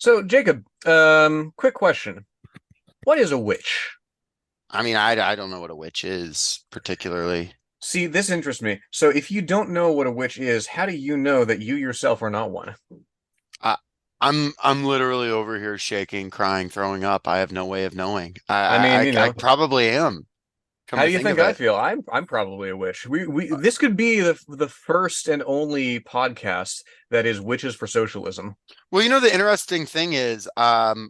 So, Jacob, quick question. What is a witch? I mean, I don't know what a witch is particularly. See, this interests me. So, if you don't know what a witch is, how do you know that you yourself are not one? I, I'm literally over here shaking, crying, throwing up. I have no way of knowing. I I mean, I I, I probably am. Come how to do you think think of I it. feel? I'm probably a witch. We this could be the first and only podcast that is witches for socialism. Well, the interesting thing is, one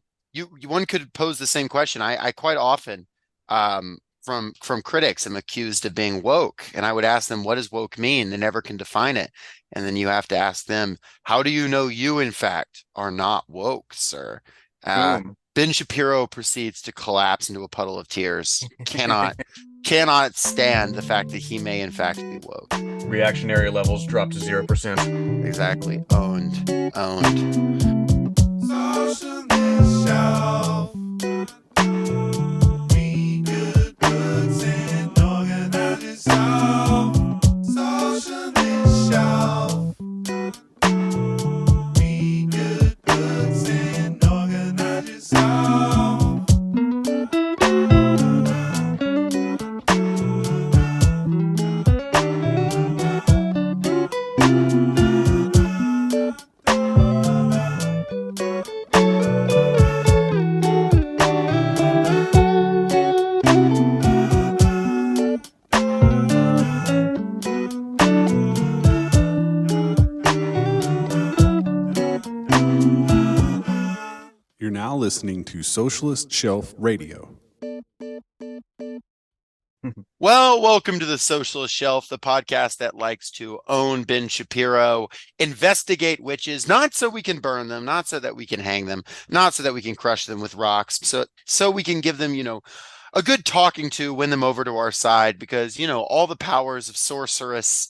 could pose the same question. I quite often, from critics, am accused of being woke, and I would ask them, "What does woke mean?" They never can define it, and then you have to ask them, "How do you know you, in fact, are not woke, sir?" Uh, Boom. Ben Shapiro proceeds to collapse into a puddle of tears. Cannot stand the fact that he may, in fact, be woke. Reactionary levels drop to 0%. Exactly. Owned. Socialist shelf. Be good, goods, and organize yourself. Socialist shelf. Be good, goods, and organize yourself. You're now listening to Socialist Shelf Radio. Well, welcome to the Socialist Shelf, the podcast that likes to own Ben Shapiro, investigate witches, not so we can burn them, not so that we can hang them, not so that we can crush them with rocks, so we can give them, a good talking to, win them over to our side, because, all the powers of sorceress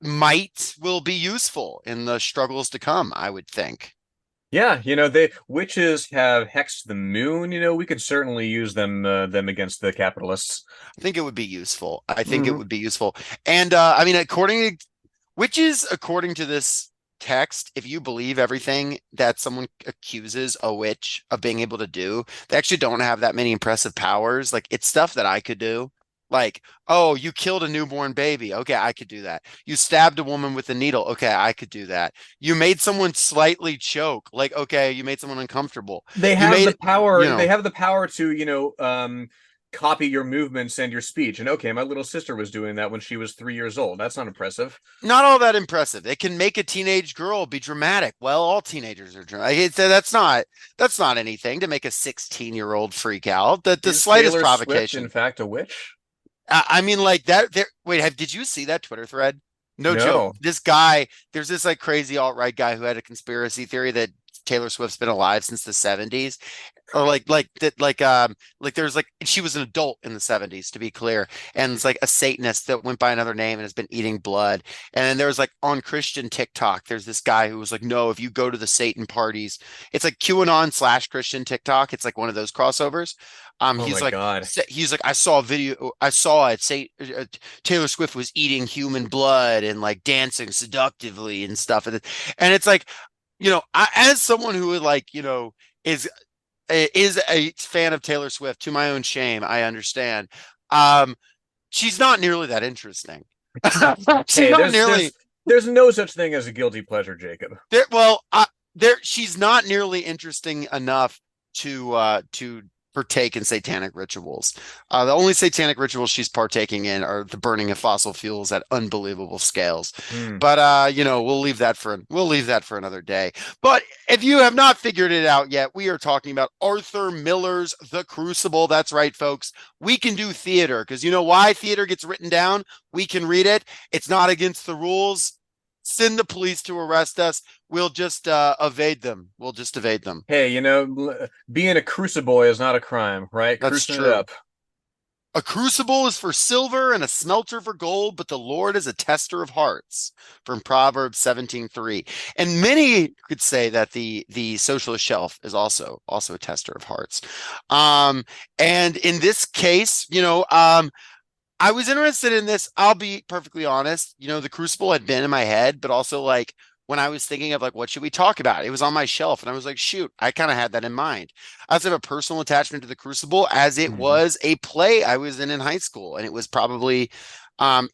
might will be useful in the struggles to come, I would think. Yeah, they witches have hexed the moon. We could certainly use them against the capitalists. I think it would be useful. I think it Hmm. would be useful. And I mean, according to this text, if you believe everything that someone accuses a witch of being able to do, they actually don't have that many impressive powers. Like it's stuff that I could do. Like, oh, you killed a newborn baby. Okay, I could do that. You stabbed a woman with a needle. Okay, I could do that. You made someone slightly choke. Like, okay, you made someone uncomfortable. They You have the made, you power. They know, have the power to, copy your movements and your speech. And okay, my little sister was doing that when she was 3 years old. That's not impressive. not all that impressive. It can make a teenage girl be dramatic. Well, all teenagers are dramatic. That's not anything to make a 16-year-old freak out. The Is slightest Taylor Swift, in provocation. fact, a witch? I mean, like that. There. Wait, did you see that Twitter thread? No joke. No. This guy, there's this like crazy alt-right guy who had a conspiracy theory that Taylor Swift's been alive since the 70s, or like there's like she was an adult in the 70s, to be clear, and it's like a Satanist that went by another name and has been eating blood. And then there's like on Christian TikTok, there's this guy who was like, no, if you go to the Satan parties, it's like QAnon/Christian TikTok. It's like one of those crossovers. Oh He's my like God. I saw a video, I saw it say Taylor Swift was eating human blood and like dancing seductively and stuff, and it's like, as someone who would like, is is a fan of Taylor Swift, to my own shame, I understand. Um, she's not nearly that interesting. She's Hey, not there's nearly there's there's no such thing as a guilty pleasure, Jacob. there. Well, there she's not nearly interesting enough to partake in satanic rituals. The only satanic rituals she's partaking in are the burning of fossil fuels at unbelievable scales. Hmm. But we'll leave that for another day. But if you have not figured it out yet, we are talking about Arthur Miller's The Crucible. That's right, folks. We can do theater because you know why theater gets written down? We can read it. It's not against the rules. Send the police to arrest us. We'll just evade them. We'll just evade them. Hey, being a crucible is not a crime, right? That's Cruising it true. up. A crucible is for silver and a smelter for gold, but the Lord is a tester of hearts, from Proverbs 17:3. And many could say that the socialist shelf is also a tester of hearts. And in this case, I was interested in this. I'll be perfectly honest. The Crucible had been in my head, but also like when I was thinking of like, what should we talk about? It was on my shelf, and I was like, shoot, I kind of had that in mind. I also have a personal attachment to the Crucible, as it was a play I was in high school, and it was probably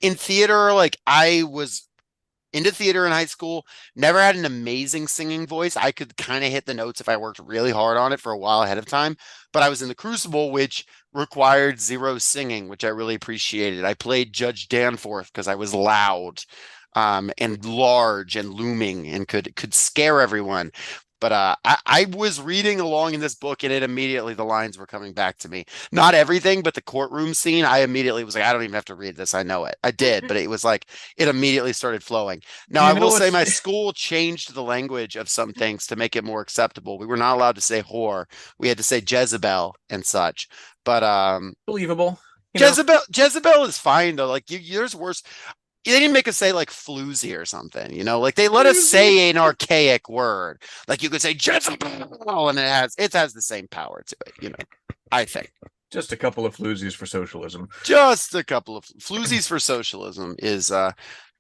in theater. Like, I was into theater in high school, never had an amazing singing voice. I could kind of hit the notes if I worked really hard on it for a while ahead of time, but I was in the Crucible, which required zero singing, which I really appreciated. I played Judge Danforth because I was loud and large and looming and could scare everyone. But I was reading along in this book, and it immediately, the lines were coming back to me. Not everything, but the courtroom scene, I immediately was like, I don't even have to read this. I know it. I did, but it was like, it immediately started flowing. Now, I will say my school changed the language of some things to make it more acceptable. We were not allowed to say whore. We had to say Jezebel and such. But Believable. Jezebel is fine though. Like, there's worse. They didn't make us say like floozy or something, you know, like they let us say an archaic word. Like you could say Jezebel, and it has the same power to it, you know, I think. Just a couple of floozies for socialism. Just a couple of floozies for socialism is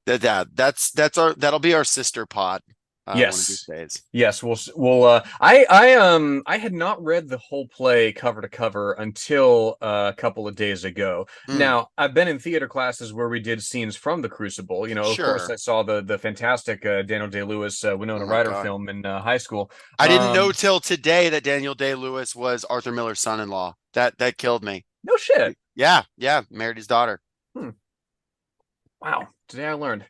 that'll be our sister pod. One of these days. Yes, we'll I had not read the whole play cover to cover until a couple of days ago. Now, I've been in theater classes where we did scenes from the Crucible. You know, of course, I saw the fantastic Daniel Day-Lewis Winona Ryder film in high school. I didn't know till today that Daniel Day-Lewis was Arthur Miller's son-in-law. That killed me. No shit. Yeah, married his daughter. Wow, today I learned.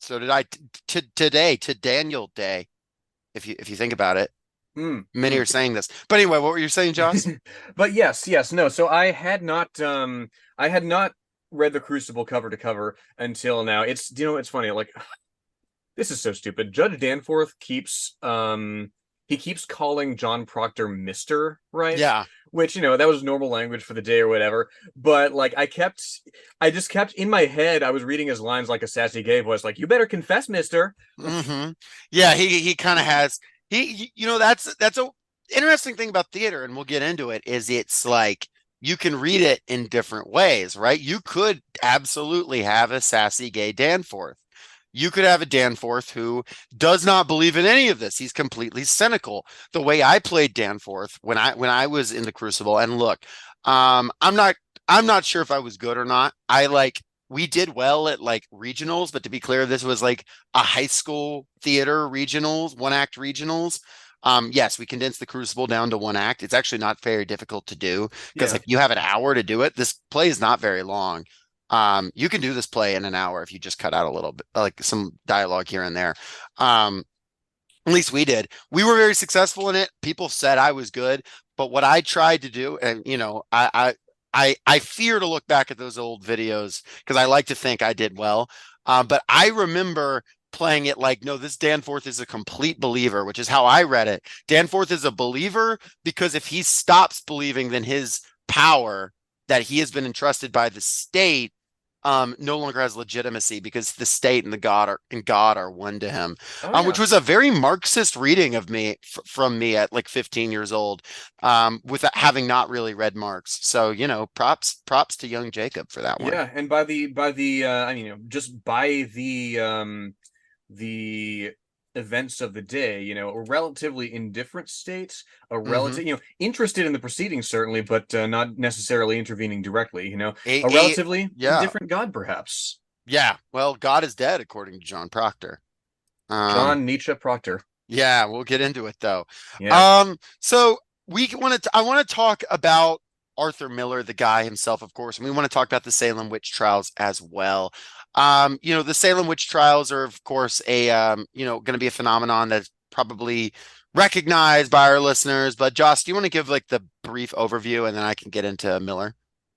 So did I today, to Daniel Day, if you think about it. Many are saying this. But anyway, what were you saying, Joss? But yes, no. So I had not read the Crucible cover to cover until now. It's, you know, it's funny, like, this is so stupid. Judge Danforth keeps calling John Proctor Mr., right? Yeah. Which, you know, that was normal language for the day or whatever. But like I just kept in my head, I was reading his lines like a sassy gay voice, like, you better confess, mister. Yeah, he kind of has, you know, that's a interesting thing about theater, and we'll get into it, is it's like you can read it in different ways, right? You could absolutely have a sassy gay Danforth. You could have a Danforth who does not believe in any of this. He's completely cynical. The way I played Danforth when I was in the Crucible, and look, I'm not sure if I was good or not. We did well at like regionals, but to be clear, this was like a high school theater regionals, one act regionals. Yes, we condensed the Crucible down to one act. It's actually not very difficult to do because like you have an hour to do it. This play is not very long. You can do this play in an hour if you just cut out a little bit, like some dialogue here and there. At least we did. We were very successful in it. People said I was good, but what I tried to do, and you know, I fear to look back at those old videos because I like to think I did well. But I remember playing it like, no, this Danforth is a complete believer, which is how I read it. Danforth is a believer because if he stops believing, then his power that he has been entrusted by the state no longer has legitimacy because the state and God are one to him, which was a very Marxist reading of me from me at like 15 years old, without having not really read Marx. So, you know, props to young Jacob for that one. Yeah, and by the I mean, you know, just by the events of the day, you know, a relatively indifferent state, a relative, you know, interested in the proceedings certainly, but not necessarily intervening directly, you know, a relatively indifferent God, perhaps. Yeah, well, God is dead, according to John Proctor. John Nietzsche Proctor. Yeah, we'll get into it though. Yeah. So I want to talk about Arthur Miller, the guy himself, of course, and we want to talk about the Salem witch trials as well. You know, the Salem witch trials are, of course, going to be a phenomenon that's probably recognized by our listeners. But Joss, do you want to give like the brief overview, and then I can get into Miller?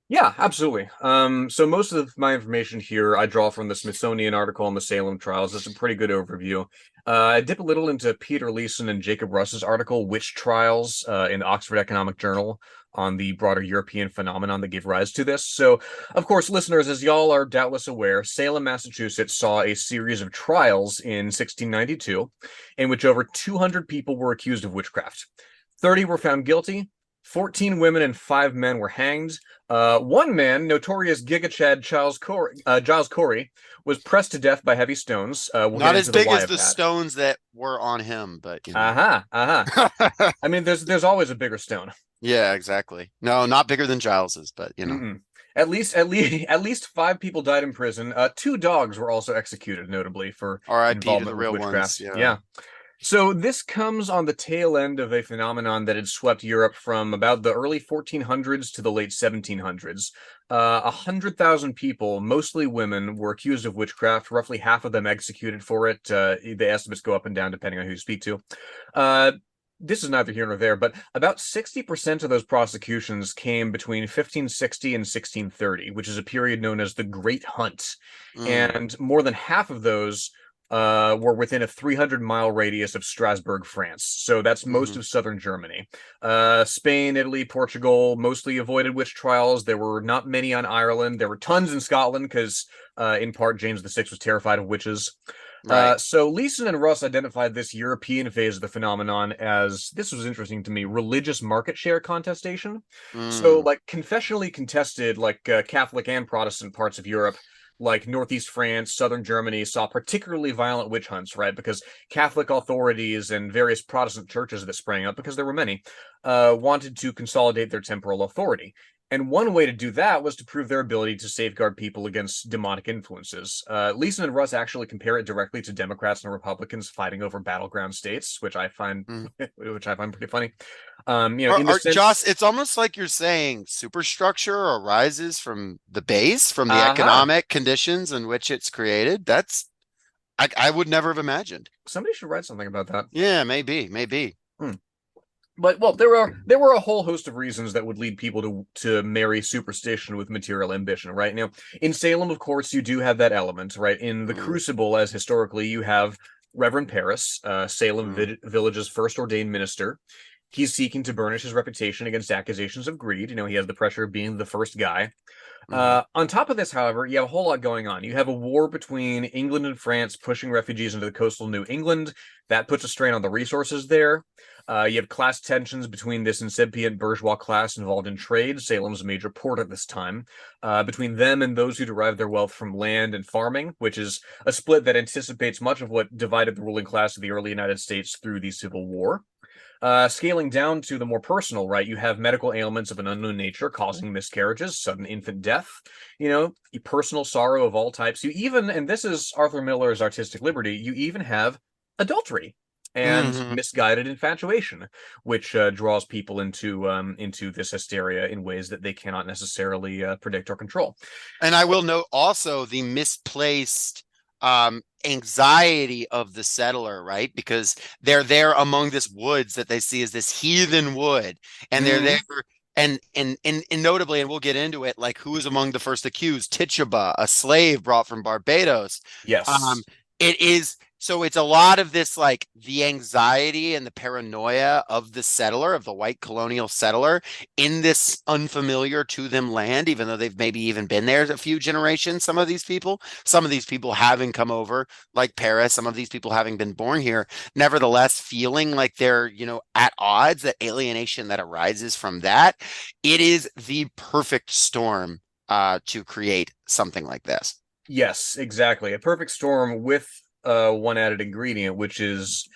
Yeah, absolutely. So most of my information here I draw from the Smithsonian article on the Salem trials. It's a pretty good overview. I dip a little into Peter Leeson and Jacob Russ's article, Witch Trials, in the Oxford Economic Journal, on the broader European phenomenon that gave rise to this. So, of course, listeners, as y'all are doubtless aware, Salem, Massachusetts saw a series of trials in 1692 in which over 200 people were accused of witchcraft. 30 were found guilty, 14 women and 5 men were hanged. One man, notorious Giga Chad Giles Corey, was pressed to death by heavy stones. We'll Not get as into the big why as of the that. stones that were on him, but you know. I mean, there's always a bigger stone. Yeah, exactly. No, not bigger than Giles's, but you know. Mm-mm. At least 5 people died in prison. 2 dogs were also executed, notably for R.I.P. to the involvement with real witchcraft. ones. Yeah. Yeah. So this comes on the tail end of a phenomenon that had swept Europe from about the early 1400s to the late 1700s. 100,000 people, mostly women, were accused of witchcraft. Roughly half of them executed for it. The estimates go up and down depending on who you speak to. This is neither here nor there, but about 60% of those prosecutions came between 1560 and 1630, which is a period known as the Great Hunt. Mm, And more than half of those were within a 300-mile radius of Strasbourg, France. So that's most mhm. of southern Germany. Spain, Italy, Portugal mostly avoided witch trials. There were not many on Ireland. There were tons in Scotland because, in part, James VI was terrified of witches. Right. So Leeson and Russ identified this European phase of the phenomenon as, this was interesting to me, religious market share contestation. So, Mm, like, confessionally contested, like Catholic and Protestant parts of Europe, like Northeast France, Southern Germany, saw particularly violent witch hunts, right? Because Catholic authorities and various Protestant churches that sprang up, because there were many, wanted to consolidate their temporal authority. And one way to do that was to prove their ability to safeguard people against demonic influences. Leeson and Russ actually compare it directly to Democrats and Republicans fighting over battleground states, which I find mm. pretty funny. In the Are sense, Joss, it's almost like you're saying superstructure arises from the base, from the aha, economic conditions in which it's created. That's I would never have imagined. somebody should write something about that. Yeah, maybe. Hmm. But well, there were a whole host of reasons that would lead people to marry superstition with material ambition, right? Now, in Salem, of course, you do have that element, right? In the Mm, Crucible, as historically, you have Reverend Paris, Salem mm, Village's first ordained minister. He's seeking to burnish his reputation against accusations of greed. He has the pressure of being the first guy. mhm, On top of this, however, you have a whole lot going on. You have a war between England and France pushing refugees into the coastal New England. That puts a strain on the resources there. You have class tensions between this incipient bourgeois class involved in trade, Salem's major port at this time, between them and those who derive their wealth from land and farming, which is a split that anticipates much of what divided the ruling class of the early United States through the Civil War. Scaling down to the more personal, right? You have medical ailments of an unknown nature causing miscarriages, sudden infant death, personal sorrow of all types. You even, and this is Arthur Miller's artistic liberty, you even have adultery and mhm. misguided infatuation, which draws people into this hysteria in ways that they cannot necessarily predict or control. And I will note also the misplaced anxiety of the settler, right? Because they're there among this woods that they see as this heathen wood, and they're there. Mhm. And notably, and we'll get into it, like who is among the first accused? Tituba, a slave brought from Barbados. Um, Yes. it is so it's a lot of this, like the anxiety and the paranoia of the settler, of the white colonial settler in this unfamiliar to them land, even though they've maybe even been there a few generations. Some of these people having come over, like Paris, some of these people having been born here, nevertheless feeling like they're, at odds, that alienation that arises from that. It is the perfect storm to create something like this. Yes, exactly. A perfect storm with one added ingredient, which is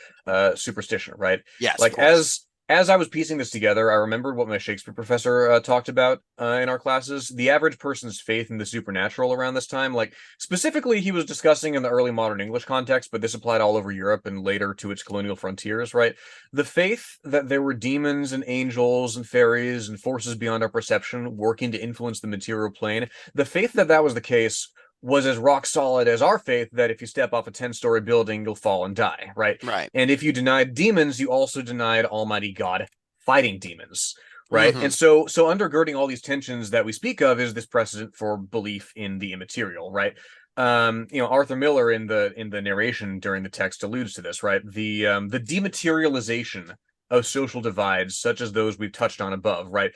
superstition, right? Yes, of Like course. as I was piecing this together, I remembered what my Shakespeare professor talked about in our classes, the average person's faith in the supernatural around this time. Like specifically, he was discussing in the early modern English context, but this applied all over Europe and later to its colonial frontiers, right? The faith that there were demons and angels and fairies and forces beyond our perception working to influence the material plane, the faith that that was the case was as rock solid as our faith that if you step off a 10-story building, you'll fall and die, right? Right. And if you denied demons, you also denied Almighty God fighting demons, right? Hmm. And so undergirding all these tensions that we speak of is this precedent for belief in the immaterial, right? Arthur Miller in the narration during the text alludes to this, right? The dematerialization of social divides, such as those we've touched on above, right?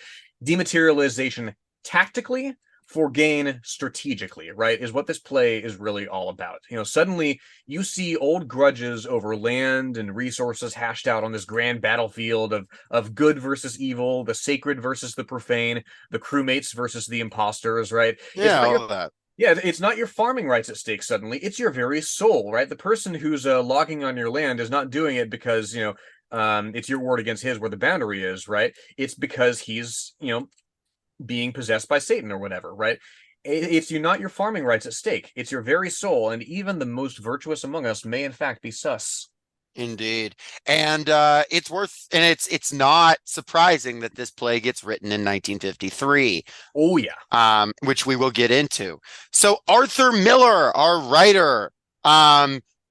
Dematerialization tactically for gain strategically, right, is what this play is really all about. Suddenly you see old grudges over land and resources hashed out on this grand battlefield of good versus evil, the sacred versus the profane, the crewmates versus the imposters, right? Yeah, all of that. Yeah, it's not your farming rights at stake suddenly. It's your very soul, right? The person who's logging on your land is not doing it because, it's your word against his where the boundary is, right? It's because he's, being possessed by Satan or whatever, right? It's not your farming rights at stake. It's your very soul, and even the most virtuous among us may in fact be sus. Indeed. And it's not surprising that this play gets written in 1953. Oh yeah. Which we will get into. So Arthur Miller, our writer,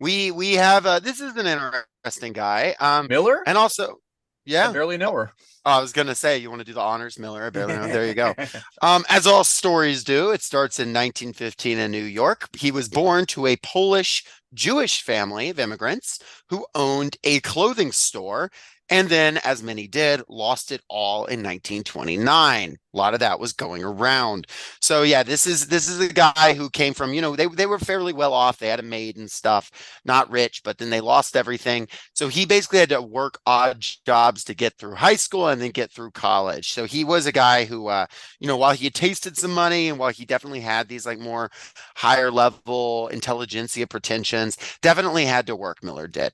we have this is an interesting guy. Miller? And also, yeah. I barely know her. I was gonna say, you want to do the honors, Miller? I barely know. There you go. As all stories do, it starts in 1915 in New York. He was born to a Polish Jewish family of immigrants who owned a clothing store, and then, as many did, lost it all in 1929. A lot of that was going around. So yeah, this is a guy who came from, they were fairly well off. They had a maid and stuff, not rich, but then they lost everything. So he basically had to work odd jobs to get through high school and then get through college. So he was a guy who, while he had tasted some money and while he definitely had these like more higher level intelligentsia pretensions, definitely had to work. Miller did.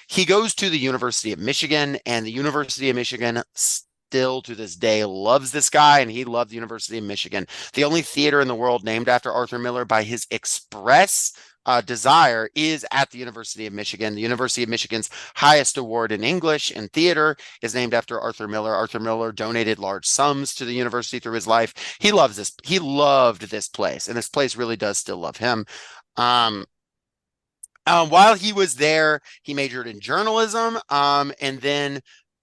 He goes to the University of Michigan, and the University of Michigan still to this day loves this guy, and he loved the University of Michigan. The only theater in the world named after Arthur Miller by his express desire is at the University of Michigan. The University of Michigan's highest award in English and theater is named after Arthur Miller. Arthur Miller donated large sums to the university through his life. He loves this. He loved this place, and this place really does still love him. While he was there, he majored in journalism, and then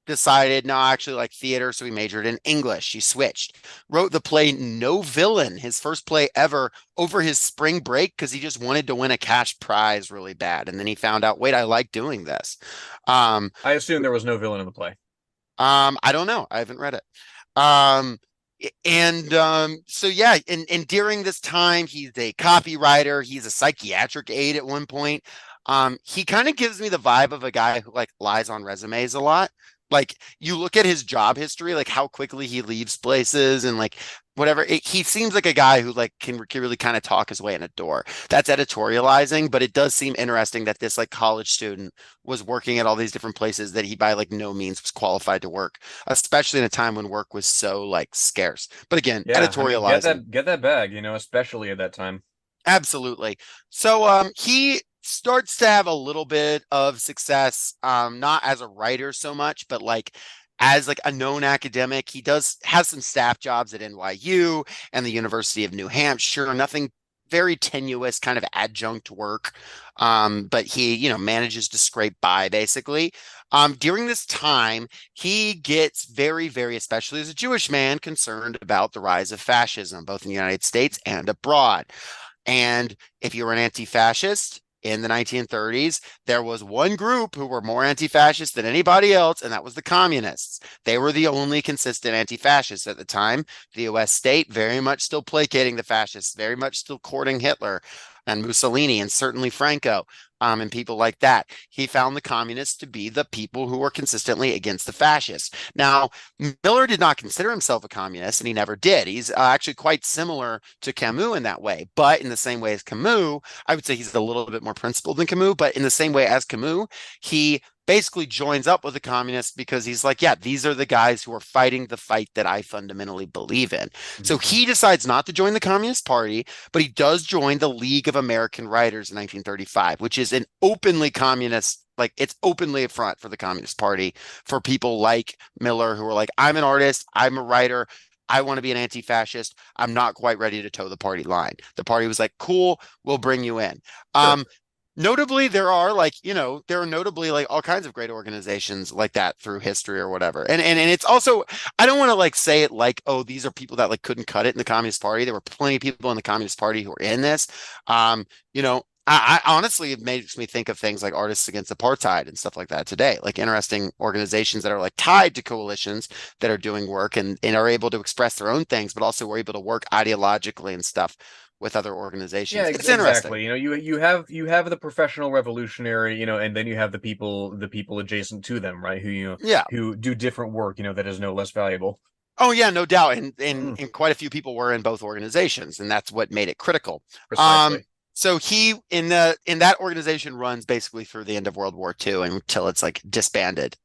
decided, no, I actually like theater, so he majored in English. He switched. Wrote the play No Villain, his first play ever, over his spring break because he just wanted to win a cash prize really bad. And then he found out, wait, I like doing this. I assume there was no villain in the play. I don't know. I haven't read it. So yeah, and during this time, he's a copywriter. He's a psychiatric aide at one point. He kind of gives me the vibe of a guy who like lies on resumes a lot. Like you look at his job history, like how quickly he leaves places and like whatever. He seems like a guy who like can really kind of talk his way in a door. That's editorializing, but it does seem interesting that this like college student was working at all these different places that he by like no means was qualified to work, especially in a time when work was so like scarce. But again, Yeah, editorializing. Get that bag, especially at that time. Absolutely. So he starts to have a little bit of success, not as a writer so much, but like as like a known academic. He has some staff jobs at NYU and the University of New Hampshire. Nothing very tenuous, kind of adjunct work. But he, manages to scrape by basically. During this time, he gets very, very, especially as a Jewish man, concerned about the rise of fascism, both in the United States and abroad. And if you were an anti-fascist in the 1930s, there was one group who were more anti-fascist than anybody else, and that was the communists. They were the only consistent anti-fascists at the time. The US state very much still placating the fascists, very much still courting Hitler and Mussolini and certainly Franco, and people like that. He found the communists to be the people who were consistently against the fascists. Now, Miller did not consider himself a communist, and he never did. He's actually quite similar to Camus in that way. But in the same way as Camus, I would say he's a little bit more principled than Camus. But in the same way as Camus, he basically joins up with the communists because he's like, yeah, these are the guys who are fighting the fight that I fundamentally believe in. Mm-hmm. So he decides not to join the Communist Party, but he does join the League of American Writers in 1935, which is an openly communist, like it's openly a front for the Communist Party for people like Miller who are like, I'm an artist, I'm a writer, I want to be an anti-fascist. I'm not quite ready to toe the party line. The party was like, cool, we'll bring you in. Sure. Notably, there are notably like all kinds of great organizations like that through history or whatever. And it's also, I don't want to like say it like, oh, these are people that like couldn't cut it in the Communist Party. There were plenty of people in the Communist Party who were in this. I honestly, it makes me think of things like Artists Against Apartheid and stuff like that today, like interesting organizations that are like tied to coalitions that are doing work and are able to express their own things, but also are able to work ideologically and stuff with other organizations. Yeah, It's interesting. exactly. You have the professional revolutionary, and then you have the people adjacent to them, right? Yeah. Who do different work, that is no less valuable. Oh yeah, no doubt. And Mm, and quite a few people were in both organizations, and that's what made it critical. Um, precisely. so he in that organization runs basically through the end of World War II until it's like disbanded.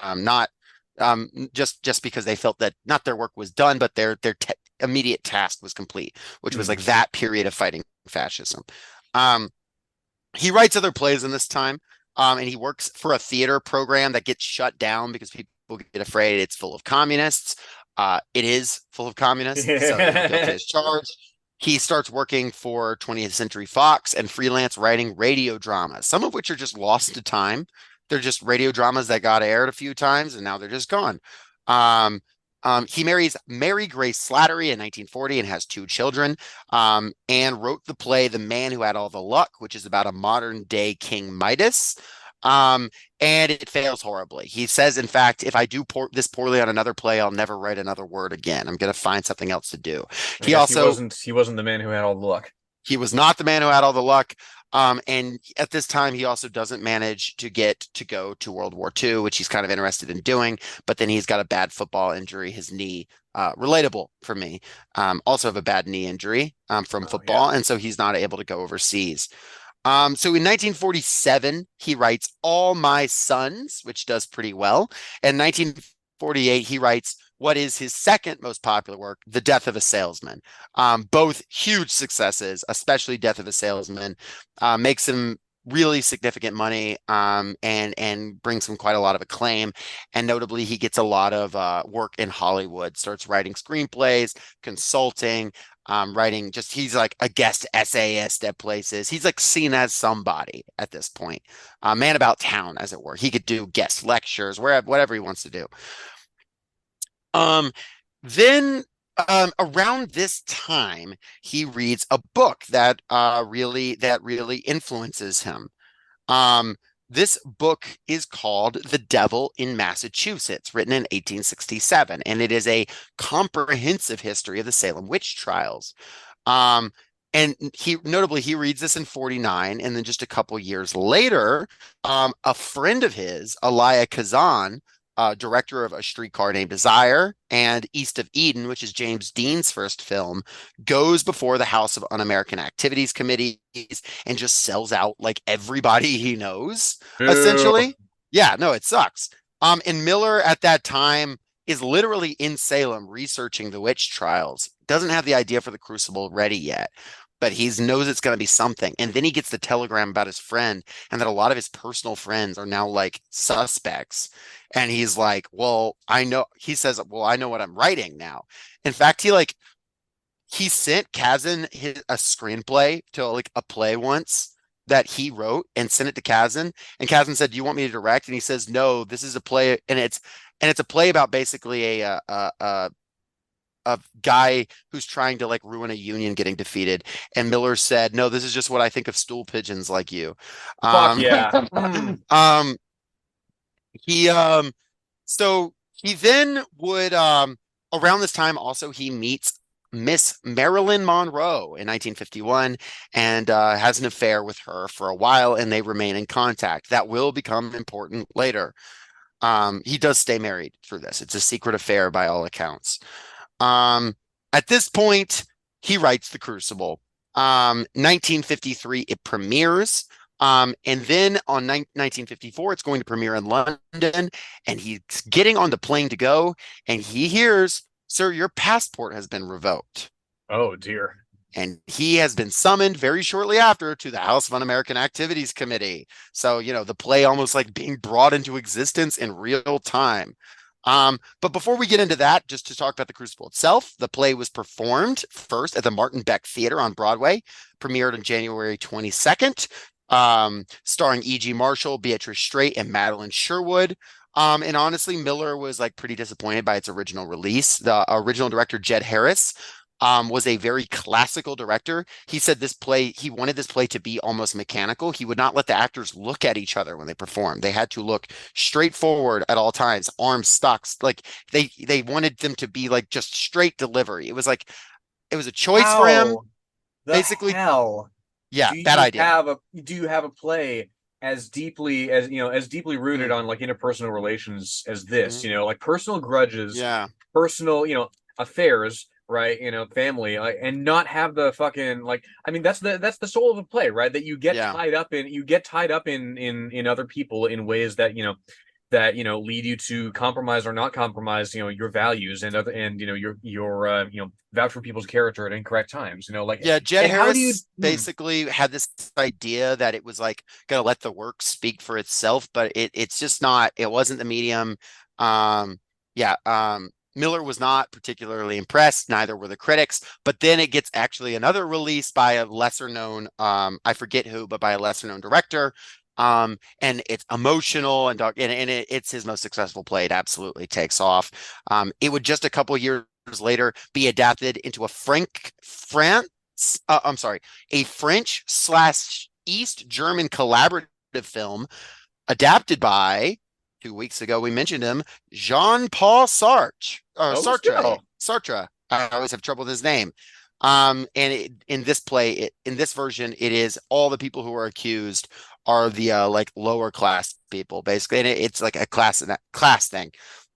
Not just because they felt that not their work was done, but their immediate task was complete, which was like Mhm. that period of fighting fascism. Um, he writes other plays in this time, and he works for a theater program that gets shut down because people get afraid it's full of communists. It is full of communists, so he's guilty as charged. He starts working for 20th Century Fox and freelance writing radio dramas, some of which are just lost to time. They're just radio dramas that got aired a few times and now they're just gone. Um, he marries Mary Grace Slattery in 1940 and has two children, and wrote the play The Man Who Had All the Luck, which is about a modern day King Midas. Um, and it fails horribly. He says, in fact, if I do this poorly on another play, I'll never write another word again. I'm going to find something else to do. I He guess he also wasn't he wasn't the man who had all the luck. he was not the man who had all the luck. And at this time, he also doesn't manage to get to go to World War II, which he's kind of interested in doing. But then he's got a bad football injury, his knee, relatable for me. Also have a bad knee injury from Oh, football, yeah. and so he's not able to go overseas. So in 1947, he writes All My Sons, which does pretty well. In 1948, he writes what is his second most popular work, The Death of a Salesman. Both huge successes, especially Death of a Salesman, makes him really significant money, and brings him quite a lot of acclaim. And notably, he gets a lot of work in Hollywood, starts writing screenplays, consulting, writing, just he's like a guest essayist at places. He's like seen as somebody at this point, man about town, as it were. He could do guest lectures, wherever, whatever he wants to do. Um, then around this time, he reads a book that really influences him. Um, this book is called The Devil in Massachusetts, written in 1867, and it is a comprehensive history of the Salem witch trials. Um, and he reads this in 49, and then just a couple years later, a friend of his, Elia Kazan, director of A Streetcar Named Desire and East of Eden, which is James Dean's first film, goes before the House of Un-American Activities committees and just sells out like everybody he knows, Boo. essentially. Yeah, no, it sucks. And Miller at that time is literally in Salem researching the witch trials. Doesn't have the idea for the Crucible ready yet, but he knows it's going to be something. And then he gets the telegram about his friend and that a lot of his personal friends are now like suspects. And he's like, well, I know, he says, well, I know what I'm writing now. In fact, he sent Kazan a screenplay to like a play once that he wrote and sent it to Kazan. And Kazan said, do you want me to direct? And he says, no, this is a play. And it's a play about basically a guy who's trying to like ruin a union getting defeated. And Miller said, no, this is just what I think of stool pigeons like you. Fuck yeah. Mm. He so he then would around this time also he meets Miss Marilyn Monroe in 1951 and has an affair with her for a while, and they remain in contact. That will become important later. He does stay married through this. It's a secret affair by all accounts. At this point, he writes The Crucible. 1953, it premieres. And then on 1954, it's going to premiere in London, and he's getting on the plane to go, and he hears, sir, your passport has been revoked. Oh dear. And he has been summoned very shortly after to the House of Un-American Activities Committee. So, the play almost like being brought into existence in real time. But before we get into that, just to talk about The Crucible itself, the play was performed first at the Martin Beck Theater on Broadway, premiered on January 22nd, starring E.G. Marshall, Beatrice Straight, and Madeline Sherwood. And honestly, Miller was like pretty disappointed by its original release. The original director, Jed Harris, was a very classical director. He said he wanted this play to be almost mechanical. He would not let the actors look at each other when they performed. They had to look straight forward at all times, arms stuck. Like they wanted them to be like just straight delivery. It was a choice for him. How the Basically, hell yeah, do bad you idea. have a play as deeply rooted on like interpersonal relations as this, Mhm. like personal grudges, Yeah. personal, affairs, right? Family, and not have the fucking like. I mean, that's the soul of a play, right? That you get Yeah. tied up in other people in ways that lead you to compromise or not compromise your values and your vouch for people's character at incorrect times, like. Yeah, Jed And how do you Harris basically had this idea that it was like gonna let the work speak for itself, but it's just not. It wasn't the medium. Yeah, Miller was not particularly impressed. Neither were the critics. But then it gets actually another release by a lesser known, I forget who, but by a lesser known director. And it's emotional and dark, and it's his most successful play. It absolutely takes off. It would just a couple years later be adapted into a a French / East German collaborative film adapted by 2 weeks ago. We mentioned him, Jean-Paul let's go. Sartre. I always have trouble with his name. In this version, it is all the people who are accused are the like lower class people, basically, and it's like a class thing.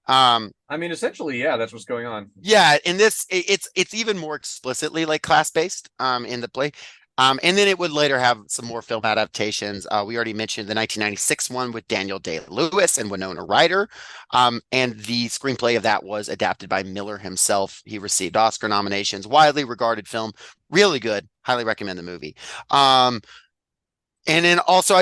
I mean, essentially, yeah, that's what's going on. Yeah, in this, it's even more explicitly like class based in the play. And then it would later have some more film adaptations. We already mentioned the 1996 one with Daniel Day-Lewis and Winona Ryder. And the screenplay of that was adapted by Miller himself. He received Oscar nominations, widely regarded film, really good. Highly recommend the movie. And then also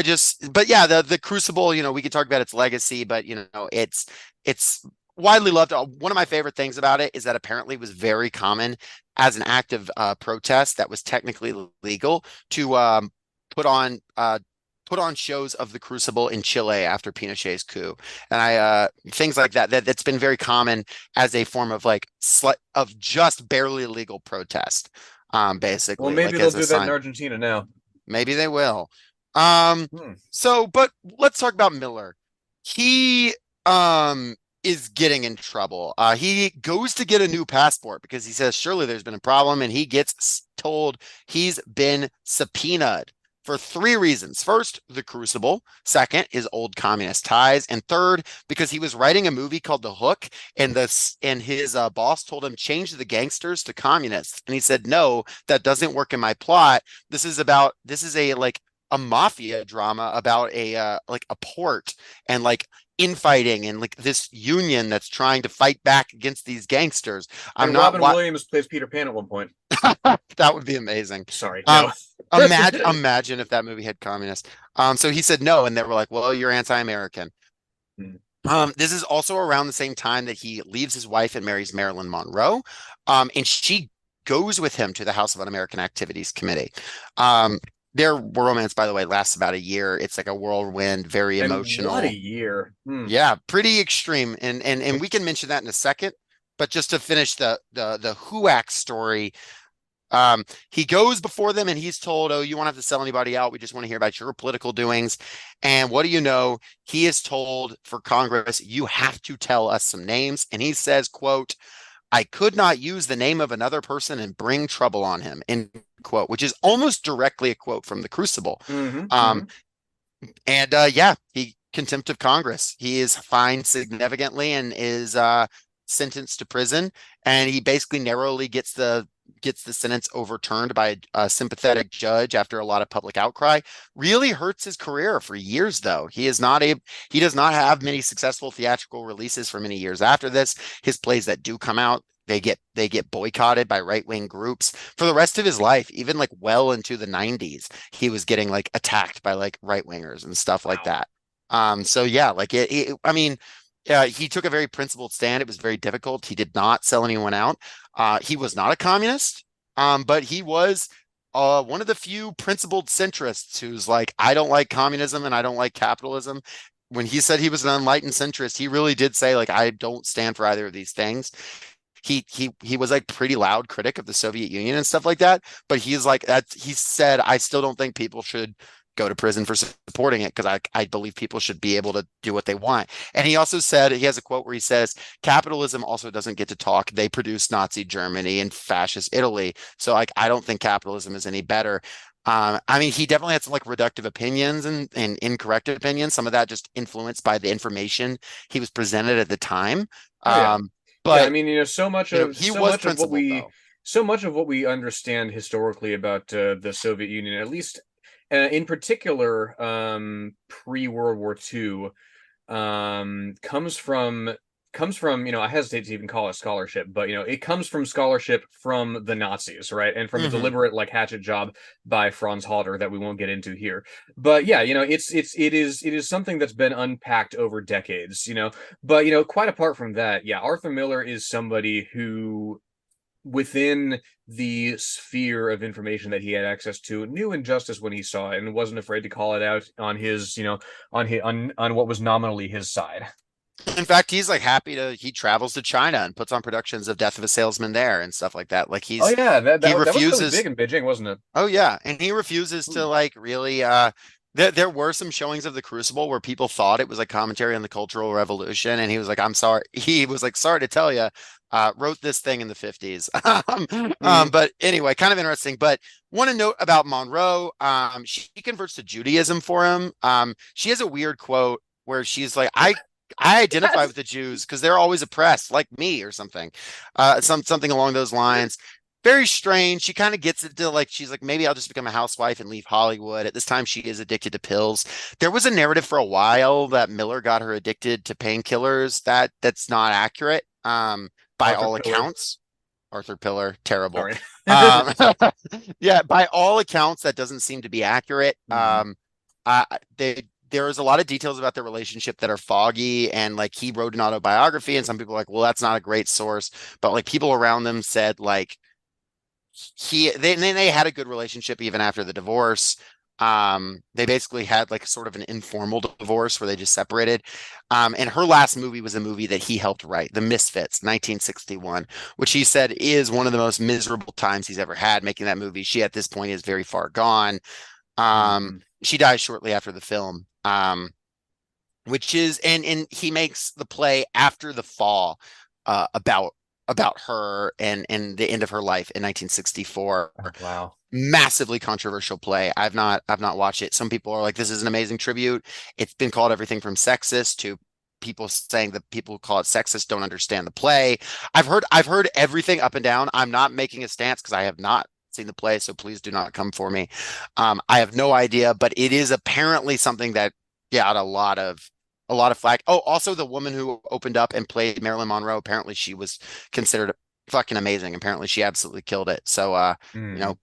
but yeah, the Crucible, we could talk about its legacy, but it's widely loved. One of my favorite things about it is that apparently it was very common as an act of protest that was technically legal to put on shows of the Crucible in Chile after Pinochet's coup, and things like that's been very common as a form of like of just barely legal protest. Basically, Well, maybe like they'll as a do that sign. in Argentina now. Maybe they will. Hmm. But let's talk about Miller. He is getting in trouble. He goes to get a new passport because he says surely there's been a problem, and he gets told he's been subpoenaed for 3 reasons. First, the Crucible. Second, his old communist ties. And third, because he was writing a movie called The Hook, and his boss told him change the gangsters to communists. And he said, no, that doesn't work in my plot. This is a mafia drama about a port and like infighting and like this union that's trying to fight back against these gangsters. And Robin Williams plays Peter Pan at one point. That would be amazing. Sorry. No. Imagine if that movie had communists. So he said no, and they were like, well, you're anti-American. This is also around the same time that he leaves his wife and marries Marilyn Monroe. And she goes with him to the House of Un-American Activities Committee. Their romance, by the way, lasts about a year. It's like a whirlwind, very emotional. What a year. Yeah, pretty extreme. And we can mention that in a second. But just to finish the HUAC story, he goes before them and he's told, oh, you won't have to sell anybody out. We just want to hear about your political doings. And what do you know? He is told for Congress, you have to tell us some names. And he says, quote, I could not use the name of another person and bring trouble on him, end quote, which is almost directly a quote from the Crucible. He contempt of Congress. He is fined significantly and is sentenced to prison. And he basically narrowly gets the sentence overturned by a sympathetic judge after a lot of public outcry. Really hurts his career for years, though. He does not have many successful theatrical releases for many years after this. His plays that do come out, they get boycotted by right-wing groups for the rest of his life. Even like well into the 90s, he was getting like attacked by like right-wingers and stuff like that. He took a very principled stand. It was very difficult. He did not sell anyone out. He was not a communist, but he was one of the few principled centrists who's like, I don't like communism and I don't like capitalism. When he said he was an enlightened centrist, he really did say, like, I don't stand for either of these things. he was like pretty loud critic of the Soviet Union and stuff like that. But he's like that. He said, I still don't think people should go to prison for supporting it because I believe people should be able to do what they want. And he also said, he has a quote where he says, capitalism also doesn't get to talk. They produced Nazi Germany and fascist Italy. So like, I don't think capitalism is any better. I mean, he definitely had some like reductive opinions and incorrect opinions. Some of that just influenced by the information he was presented at the time. Oh, yeah. But yeah, I mean, so much of he so was much of what principled, we though. so much of what we understand historically about the Soviet Union, at least in particular, pre-World War II, comes from I hesitate to even call it scholarship, but it comes from scholarship from the Nazis, right? And from a deliberate like hatchet job by Franz Halter that we won't get into here. But yeah, it is something that's been unpacked over decades, But quite apart from that, yeah, Arthur Miller is somebody who, within the sphere of information that he had access to, knew injustice when he saw it and wasn't afraid to call it out on his, on what was nominally his side. In fact, he's like he travels to China and puts on productions of Death of a Salesman there and stuff like that. Like Oh yeah, that he was really refuses. big in Beijing, wasn't it? Oh yeah, and he refuses to like really there were some showings of the Crucible where people thought it was like commentary on the Cultural Revolution, and he was like, I'm sorry. He was like, sorry to tell you, wrote this thing in the 50s. But anyway, kind of interesting. But want to note about Monroe, she converts to Judaism for him. She has a weird quote where she's like, I identify with the Jews because they're always oppressed, like me or something, something along those lines. Very strange. She kind of gets it to like, she's like, maybe I'll just become a housewife and leave Hollywood. At this time, she is addicted to pills. There was a narrative for a while that Miller got her addicted to painkillers. That's not accurate. By Arthur all Pillar. accounts. Arthur Pillar, terrible. Sorry. Yeah, by all accounts, that doesn't seem to be accurate. There is a lot of details about their relationship that are foggy, and like he wrote an autobiography, and some people are like, well, that's not a great source, but like people around them said like they had a good relationship even after the divorce. They basically had like sort of an informal divorce where they just separated. And her last movie was a movie that he helped write, The Misfits, 1961, which he said is one of the most miserable times he's ever had making that movie. She at this point is very far gone. She dies shortly after the film. Which is and he makes the play After the Fall about her and the end of her life in 1964. Oh, wow. Massively controversial play. I've not watched it. Some people are like, this is an amazing tribute. It's been called everything from sexist to people saying that people who call it sexist don't understand the play. I've heard everything up and down. I'm not making a stance because I have not seen the play, so please do not come for me. I have no idea, but it is apparently something that got a lot of flack. Oh, also the woman who opened up and played Marilyn Monroe, apparently she was considered fucking amazing. Apparently she absolutely killed it. So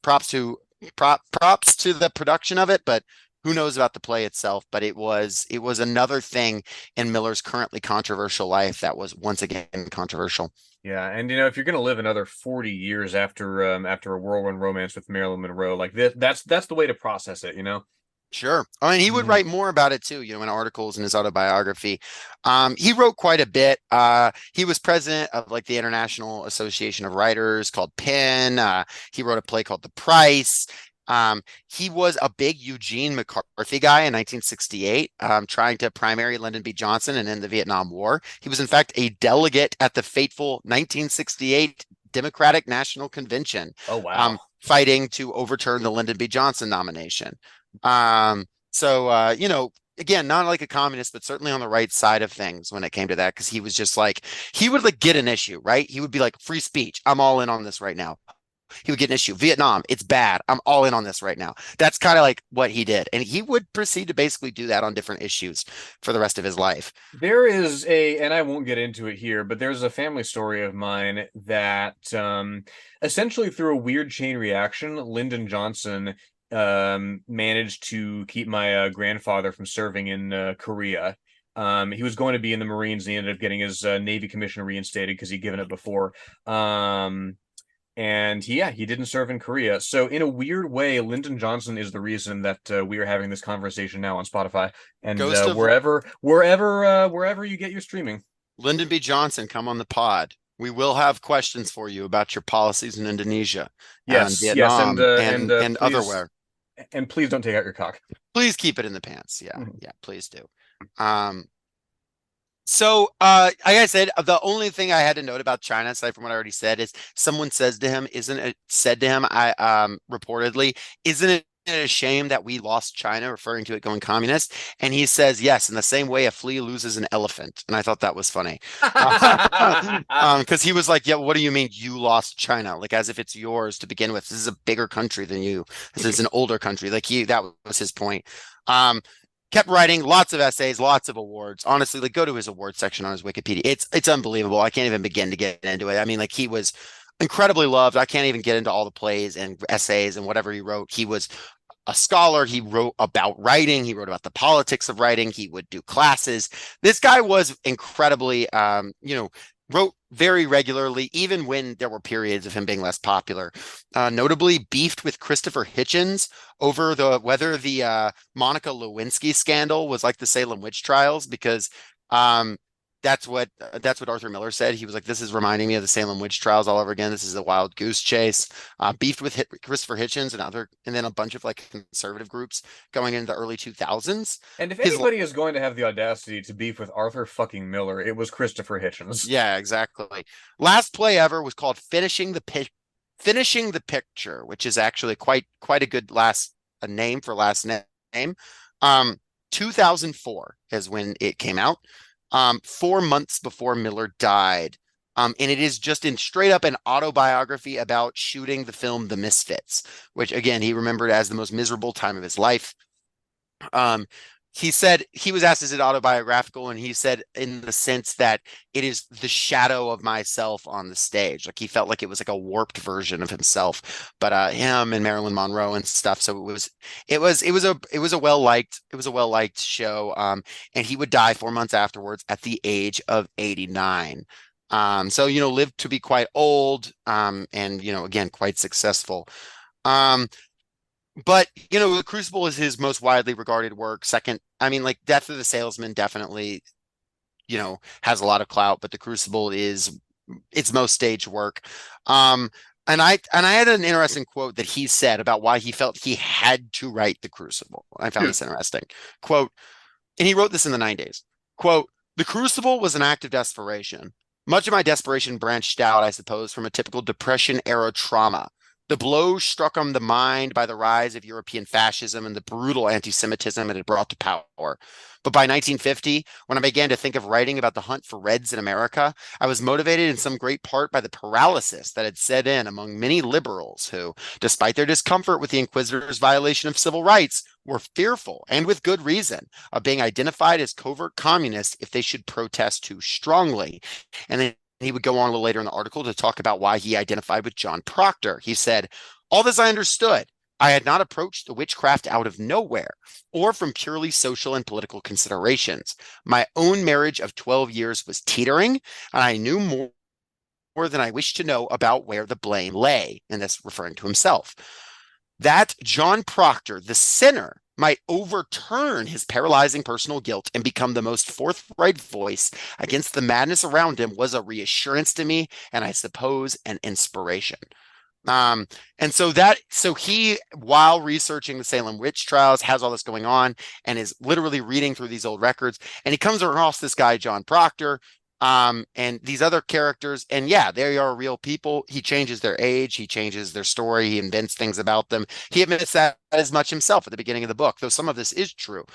props to the production of it, but who knows about the play itself. But it was another thing in Miller's currently controversial life that was once again controversial. Yeah, and if you're gonna live another 40 years after a whirlwind romance with Marilyn Monroe, like that's the way to process it, Sure. I mean, he would write more about it too, in articles in his autobiography. He wrote quite a bit. He was president of like the International Association of Writers called PEN. He wrote a play called The Price. He was a big Eugene McCarthy guy in 1968, trying to primary Lyndon B. Johnson and end the Vietnam War. He was in fact a delegate at the fateful 1968 Democratic National Convention. Oh wow. Fighting to overturn the Lyndon B. Johnson nomination. Again, not like a communist, but certainly on the right side of things when it came to that, because he was just like, he would like get an issue, right? He would be like, free speech, I'm all in on this right now. He would get an issue. Vietnam, it's bad, I'm all in on this right now. That's kind of like what he did. And he would proceed to basically do that on different issues for the rest of his life. There is and I won't get into it here, but there's a family story of mine that essentially through a weird chain reaction, Lyndon Johnson managed to keep my grandfather from serving in Korea. He was going to be in the Marines, and he ended up getting his Navy commission reinstated because he'd given it before. And he didn't serve in Korea. So in a weird way, Lyndon Johnson is the reason that we are having this conversation now on Spotify and wherever you get your streaming. Lyndon B. Johnson, come on the pod. We will have questions for you about your policies in Indonesia and Yes, yes, Vietnam and please, otherwhere. and please don't take out your cock. Please keep it in the pants. Yeah, Mhm. yeah, please do. So, like I said, the only thing I had to note about China, aside from what I already said, is someone says to him, said to him, reportedly, isn't it a shame that we lost China, referring to it going communist? And he says, yes, in the same way a flea loses an elephant. And I thought that was funny. Because he was like, yeah, what do you mean you lost China? Like, as if it's yours to begin with. This is a bigger country than you. This is an older country. Like, that was his point. Kept writing lots of essays, lots of awards. Honestly, like, go to his awards section on his Wikipedia. It's unbelievable. I can't even begin to get into it. I mean, like, he was incredibly loved. I can't even get into all the plays and essays and whatever he wrote. He was a scholar. He wrote about writing. He wrote about the politics of writing. He would do classes. This guy was incredibly, wrote very regularly, even when there were periods of him being less popular. Notably beefed with Christopher Hitchens over whether the Monica Lewinsky scandal was like the Salem witch trials, because that's what Arthur Miller said. He was like, this is reminding me of the Salem witch trials all over again. This is a wild goose chase. Beefed with Christopher Hitchens and then a bunch of like conservative groups going into the early 2000s. And if anybody is going to have the audacity to beef with Arthur fucking Miller, it was Christopher Hitchens. Yeah, exactly. Last play ever was called Finishing the Picture, which is actually quite a good name for last name. 2004 is when it came out. 4 months before Miller died. And it is just in straight up an autobiography about shooting the film The Misfits, which again, he remembered as the most miserable time of his life. He said, he was asked, is it autobiographical? And he said, in the sense that it is the shadow of myself on the stage. Like, he felt like it was like a warped version of himself, but him and Marilyn Monroe and stuff. So it was a well-liked show. And he would die 4 months afterwards at the age of 89. So, lived to be quite old, and, again, quite successful. But, The Crucible is his most widely regarded work. Second, I mean, like, Death of the Salesman definitely, has a lot of clout, but The Crucible is its most staged work. And I had an interesting quote that he said about why he felt he had to write The Crucible. I found this interesting. Quote, and he wrote this in the 90s. Quote, "The Crucible was an act of desperation. Much of my desperation branched out, I suppose, from a typical Depression-era trauma. The blow struck on the mind by the rise of European fascism and the brutal anti-Semitism it had brought to power. But by 1950, when I began to think of writing about the hunt for Reds in America, I was motivated in some great part by the paralysis that had set in among many liberals who, despite their discomfort with the Inquisitors' violation of civil rights, were fearful, and with good reason, of being identified as covert communists if they should protest too strongly." And then he would go on a little later in the article to talk about why he identified with John Proctor. He said, "All this I understood. I had not approached the witchcraft out of nowhere or from purely social and political considerations. My own marriage of 12 years was teetering, and I knew more than I wished to know about where the blame lay," and that's referring to himself. That John Proctor, the sinner, might overturn his paralyzing personal guilt and become the most forthright voice against the madness around him was a reassurance to me, and I suppose an inspiration. And so he, while researching the Salem witch trials, has all this going on and is literally reading through these old records, and he comes across this guy, John Proctor, and these other characters, and yeah, they are real people. He changes their age, he changes their story, he invents things about them. He admits that as much himself at the beginning of the book, though some of this is true.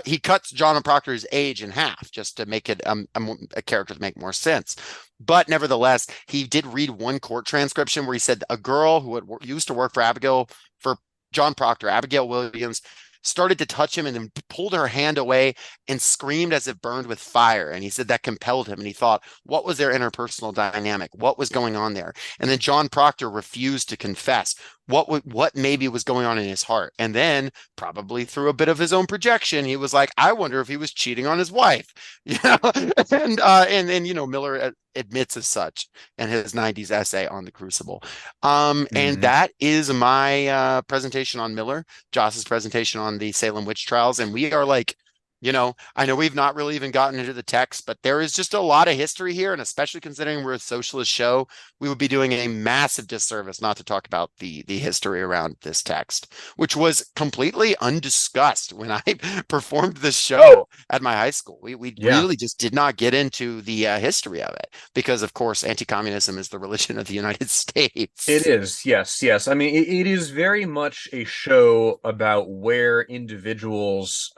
He cuts John Proctor's age in half just to make it a character to make more sense. But nevertheless, he did read one court transcription where he said a girl who used to work for John Proctor, Abigail Williams, started to touch him and then pulled her hand away and screamed as if burned with fire. And he said that compelled him. And he thought, what was their interpersonal dynamic? What was going on there? And then John Proctor refused to confess what maybe was going on in his heart. And then, probably through a bit of his own projection, he was like, I wonder if he was cheating on his wife. And then, Miller admits as such in his 90s essay on The Crucible. And that is my presentation on Miller, Joss's presentation on the Salem witch trials. And we are like I know we've not really even gotten into the text, but there is just a lot of history here. And especially considering we're a socialist show, we would be doing a massive disservice not to talk about the history around this text, which was completely undiscussed when I performed this show at my high school. We Yeah. really just did not get into the history of it because, of course, anti-communism is the religion of the United States. It is, yes. I mean, it is very much a show about where individuals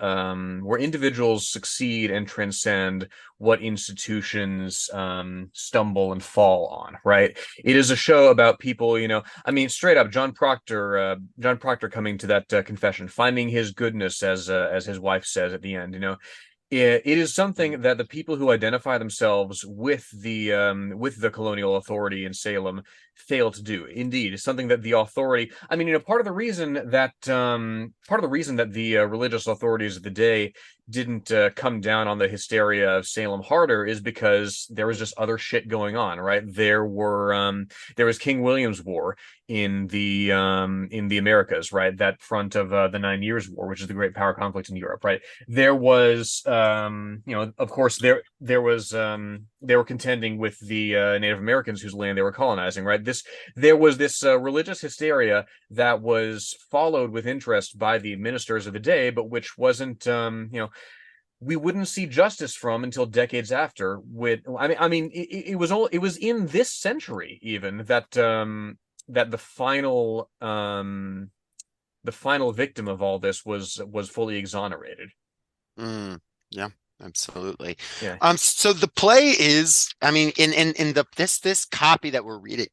succeed and transcend what institutions stumble and fall on, right? It is a show about people, I mean, straight up, John Proctor coming to that confession, finding his goodness, as his wife says at the end, it is something that the people who identify themselves with the colonial authority in Salem fail to do. Indeed, it's something that the authority. I mean, part of the reason that the religious authorities of the day didn't come down on the hysteria of Salem harder is because there was just other shit going on, right? There was King William's War in the Americas, right? That front of the 9 Years' War, which is the great power conflict in Europe, right? There was, of course, they were contending with the Native Americans whose land they were colonizing, right? There was this religious hysteria that was followed with interest by the ministers of the day, but which wasn't, we wouldn't see justice from until decades after. It was in this century even that that the final victim of all this was fully exonerated. Yeah, absolutely. Yeah. So the play is, I mean, in this copy that we're reading,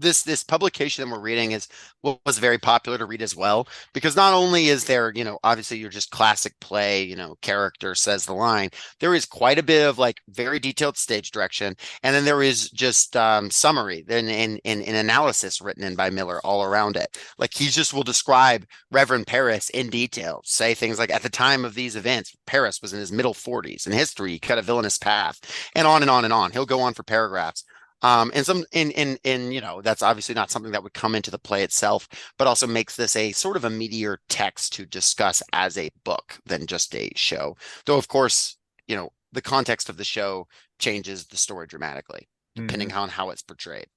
this publication that we're reading was very popular to read as well, because not only is there, obviously your just classic play, character says the line, there is quite a bit of like very detailed stage direction, and then there is just summary and analysis written in by Miller all around it. Like he just will describe Reverend Paris in detail, say things like, at the time of these events, Paris was in his middle 40s. In history, he cut a villainous path, and on and on and on. He'll go on for paragraphs. And that's obviously not something that would come into the play itself, but also makes this a sort of a meatier text to discuss as a book than just a show. Though, of course, the context of the show changes the story dramatically, depending on how it's portrayed.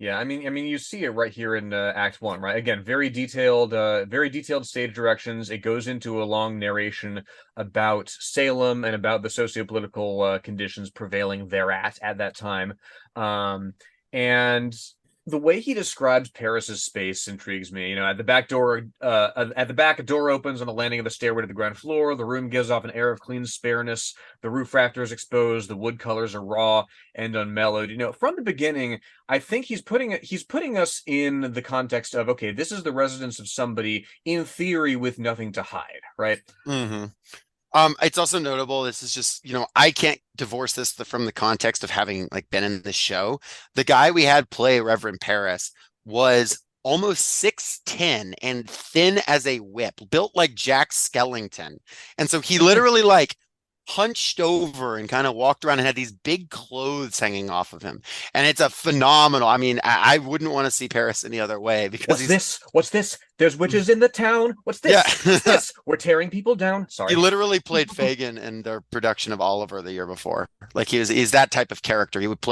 Yeah, I mean, you see it right here in Act 1, right? Again, very detailed stage directions. It goes into a long narration about Salem and about the sociopolitical conditions prevailing thereat at that time. And the way he describes Paris's space intrigues me. At the back, a door opens on the landing of the stairway to the ground floor. The room gives off an air of clean spareness. The roof rafter is exposed. The wood colors are raw and unmellowed. From the beginning, I think he's putting us in the context of, okay, this is the residence of somebody in theory with nothing to hide, right? Mm-hmm. It's also notable. This is just, I can't divorce this from the context of having like been in the show. The guy we had play Reverend Paris was almost 6'10" and thin as a whip, built like Jack Skellington. And so he literally like hunched over and kind of walked around and had these big clothes hanging off of him. And it's a phenomenal. I mean, I wouldn't want to see Paris any other way, because What's this? There's witches in the town. What's this? Yeah. What's this? We're tearing people down. Sorry. He literally played Fagin in their production of Oliver the year before. Like he's that type of character. He would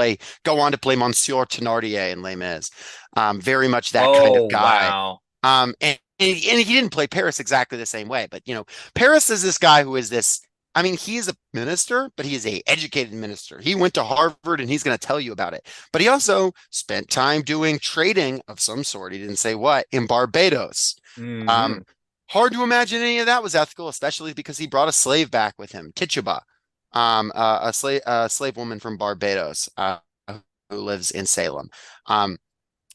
go on to play Monsieur Thénardier in Les Mis. Very much that kind of guy. Wow. And he didn't play Paris exactly the same way, but Paris is this guy who is this. I mean, he's a minister, but he is an educated minister. He went to Harvard, and he's going to tell you about it. But he also spent time doing trading of some sort. He didn't say what, in Barbados. Mm-hmm. Hard to imagine any of that was ethical, especially because he brought a slave back with him, Tituba, a slave woman from Barbados who lives in Salem.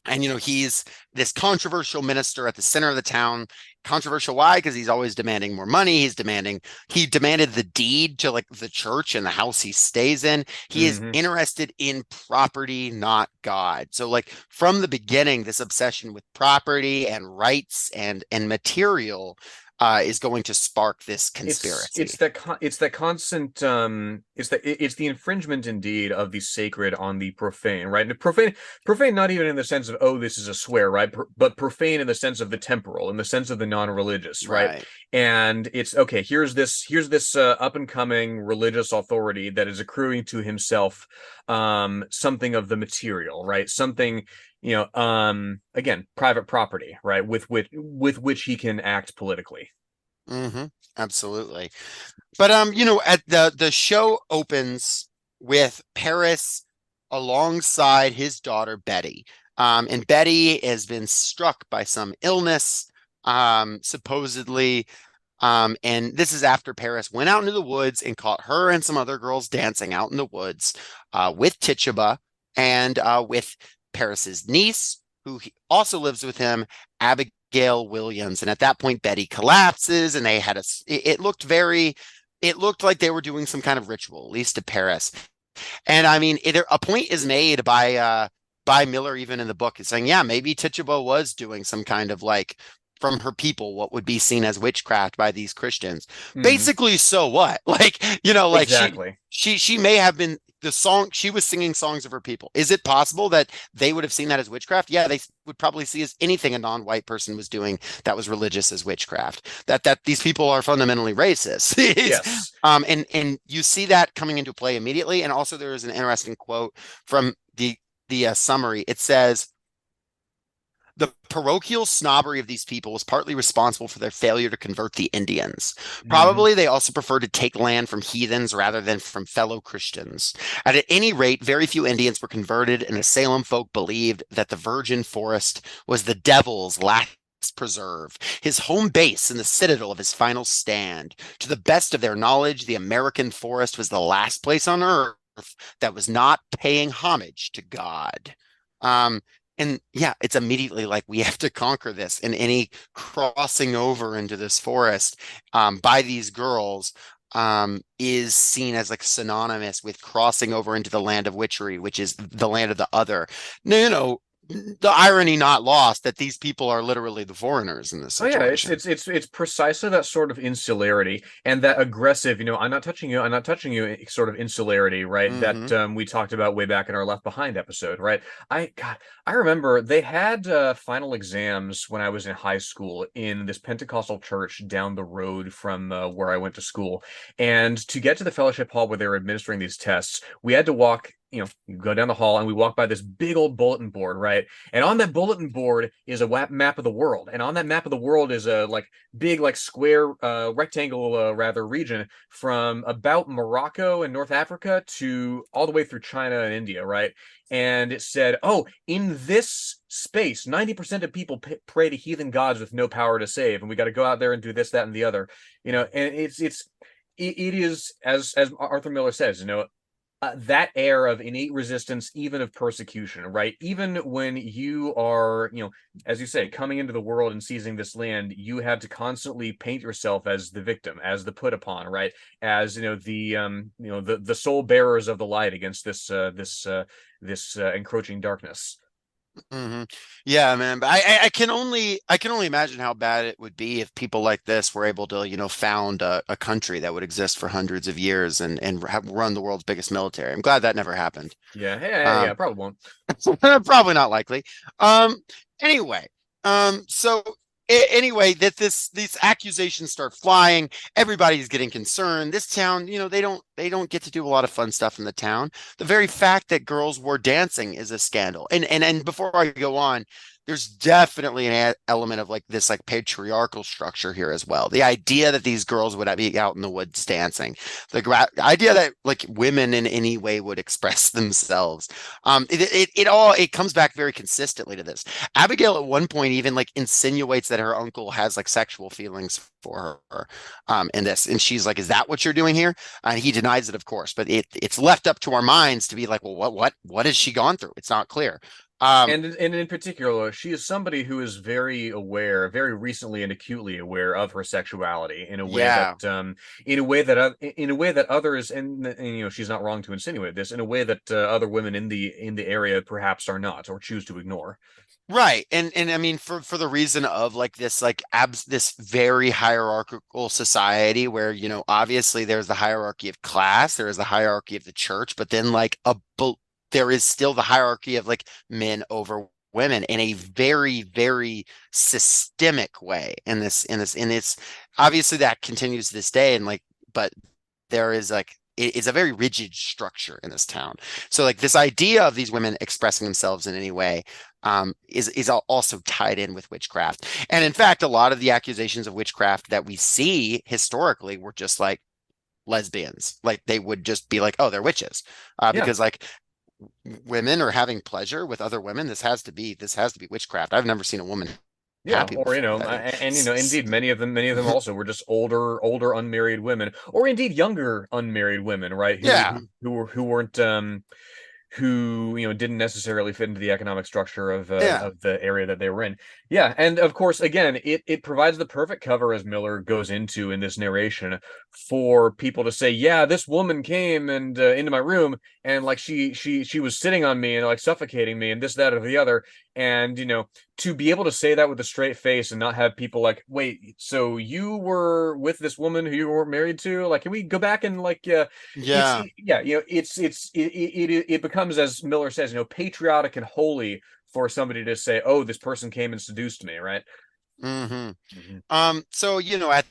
And, he's this controversial minister at the center of the town. Controversial. Why? Because he's always demanding more money. He demanded the deed to like the church and the house he stays in. He is interested in property, not God. So like from the beginning, this obsession with property and rights and material is going to spark this conspiracy. It's that constant it's the infringement indeed of the sacred on the profane, right? And profane not even in the sense of, oh, this is a swear, right? But profane in the sense of the temporal, in the sense of the non-religious, right? And it's okay, here's this up and coming religious authority that is accruing to himself something of the material, right? Something, again, private property, right? With which he can act politically. Absolutely. But at the show opens with Paris alongside his daughter Betty. And Betty has been struck by some illness, supposedly. And this is after Paris went out into the woods and caught her and some other girls dancing out in the woods with Tituba and with Paris's niece, who also lives with him, Abigail Williams. And at that point, Betty collapses, and they had it looked like they were doing some kind of ritual, at least to Paris. And I mean, a point is made by Miller, even in the book, is saying, yeah, maybe Tituba was doing some kind of like, from her people, what would be seen as witchcraft by these Christians. Basically, so what? Like, like exactly. She may have been she was singing songs of her people. Is it possible that they would have seen that as witchcraft? Yeah, they would probably see as anything a non-white person was doing that was religious as witchcraft. That these people are fundamentally racist. Yes. And you see that coming into play immediately. And also there is an interesting quote from the summary. It says, the parochial snobbery of these people was partly responsible for their failure to convert the Indians. Probably they also preferred to take land from heathens rather than from fellow Christians. At any rate, very few Indians were converted, and the Salem folk believed that the virgin forest was the devil's last preserve, his home base and the citadel of his final stand. To the best of their knowledge, the American forest was the last place on earth that was not paying homage to God. And yeah, it's immediately like, we have to conquer this. And any crossing over into this forest by these girls is seen as like synonymous with crossing over into the land of witchery, which is the land of the other. No, the irony not lost that these people are literally the foreigners in this situation. It's precisely that sort of insularity and that aggressive, I'm not touching you sort of insularity, right? That we talked about way back in our Left Behind episode, right? I remember they had final exams when I was in high school in this Pentecostal church down the road from where I went to school. And to get to the fellowship hall where they were administering these tests, we had to walk, you go down the hall, and we walk by this big old bulletin board, right? And on that bulletin board is a map of the world. And on that map of the world is a big square rectangle rather region from about Morocco and North Africa to all the way through China and India, right? And it said, oh, in this space, 90% of people pray to heathen gods with no power to save, and we got to go out there and do this, that, and the other. And it is, as Arthur Miller says, that air of innate resistance, even of persecution, right? Even when you are, as you say, coming into the world and seizing this land, you have to constantly paint yourself as the victim, as the put upon, right? As the sole bearers of the light against this encroaching darkness. Yeah, man. But I can only imagine how bad it would be if people like this were able to, found a country that would exist for hundreds of years and run the world's biggest military. I'm glad that never happened. Yeah, probably won't. Probably not likely. Anyway, anyway, that these accusations start flying. Everybody's getting concerned. This town, they don't get to do a lot of fun stuff in the town. The very fact that girls were dancing is a scandal. And before I go on, there's definitely an element of this patriarchal structure here as well. The idea that these girls would be out in the woods dancing, the idea that women in any way would express themselves. It comes back very consistently to this. Abigail at one point even insinuates that her uncle has sexual feelings for her in this, and she's like, "Is that what you're doing here?" And he denies it, of course, but it's left up to our minds to be like, well, what has she gone through? It's not clear. And in particular, she is somebody who is very aware, very recently and acutely aware of her sexuality in a way Yeah. that, in a way that others, and she's not wrong to insinuate this, in a way that other women in the area perhaps are not or choose to ignore. Right. And I mean for the reason of like this this very hierarchical society where, obviously there's the hierarchy of class, there is the hierarchy of the church, but then there is still the hierarchy of like men over women in a very, very systemic way and it's obviously that continues to this day and like, but there is like it is a very rigid structure in this town. So like this idea of these women expressing themselves in any way is also tied in with witchcraft. And in fact, a lot of the accusations of witchcraft that we see historically were just like lesbians. Like they would just be like, oh, they're witches, Yeah. because like women are having pleasure with other women. This has to be witchcraft. I've never seen a woman Yeah, happy or before that. indeed, many of them also were just older unmarried women, or indeed younger unmarried women, right? Who Yeah. who weren't who didn't necessarily fit into the economic structure Yeah. of the area that they were in. Yeah, and of course, again, it provides the perfect cover, as Miller goes into in this narration, for people to say, yeah, this woman came and into my room and like she was sitting on me and like suffocating me and this, that, or the other. And to be able to say that with a straight face and not have people like, wait, so you were with this woman who you weren't married to? Like, can we go back and like, Yeah. it becomes, as Miller says, patriotic and holy for somebody to say, oh, this person came and seduced me, right? hmm Mm-hmm. So, at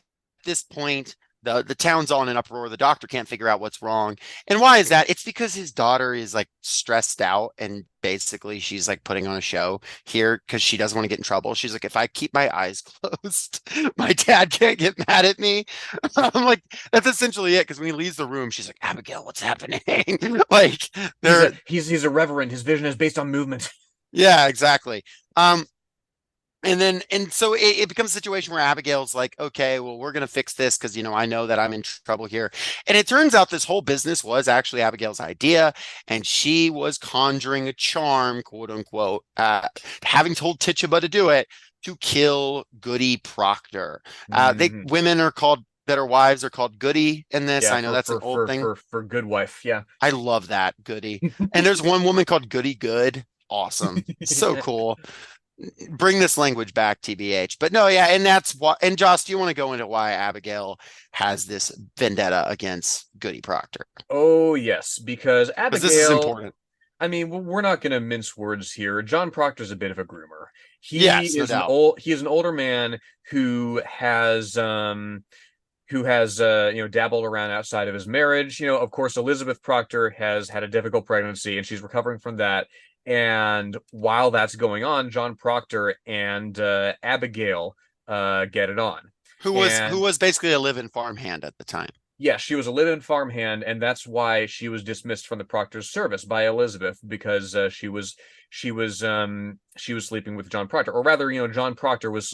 this point, the town's all in an uproar. The doctor can't figure out what's wrong. And why is that? It's because his daughter is like stressed out and basically she's like putting on a show here because she doesn't want to get in trouble. She's like, if I keep my eyes closed, my dad can't get mad at me. I'm like, that's essentially it. Because when he leaves the room, she's like, Abigail, what's happening? Like they're He's irreverent. His vision is based on movement. yeah, exactly. And so it becomes a situation where Abigail's like, okay, well, we're going to fix this because, I know that I'm in trouble here. And it turns out this whole business was actually Abigail's idea. And she was conjuring a charm, quote unquote, having told Tituba to do it, to kill Goody Proctor. Women are called, that are wives are called Goody in this. Yeah, I know that's an old thing. For good wife. Yeah. I love that, Goody. And there's one woman called Goody Good. Awesome. So cool. Bring this language back, TBH. But no, yeah, and that's why. And Joss, do you want to go into why Abigail has this vendetta against Goody Proctor? Oh yes, because Abigail. This is important. I mean, we're not going to mince words here. John Proctor's a bit of a groomer. Yes, no doubt. He is an older man who has dabbled around outside of his marriage. Of course, Elizabeth Proctor has had a difficult pregnancy and she's recovering from that. And while that's going on, John Proctor and Abigail get it on. Who was basically a live-in farmhand at the time. Yeah, she was a live-in farmhand, and that's why she was dismissed from the Proctor's service by Elizabeth, because she was sleeping with John Proctor, or rather, John Proctor was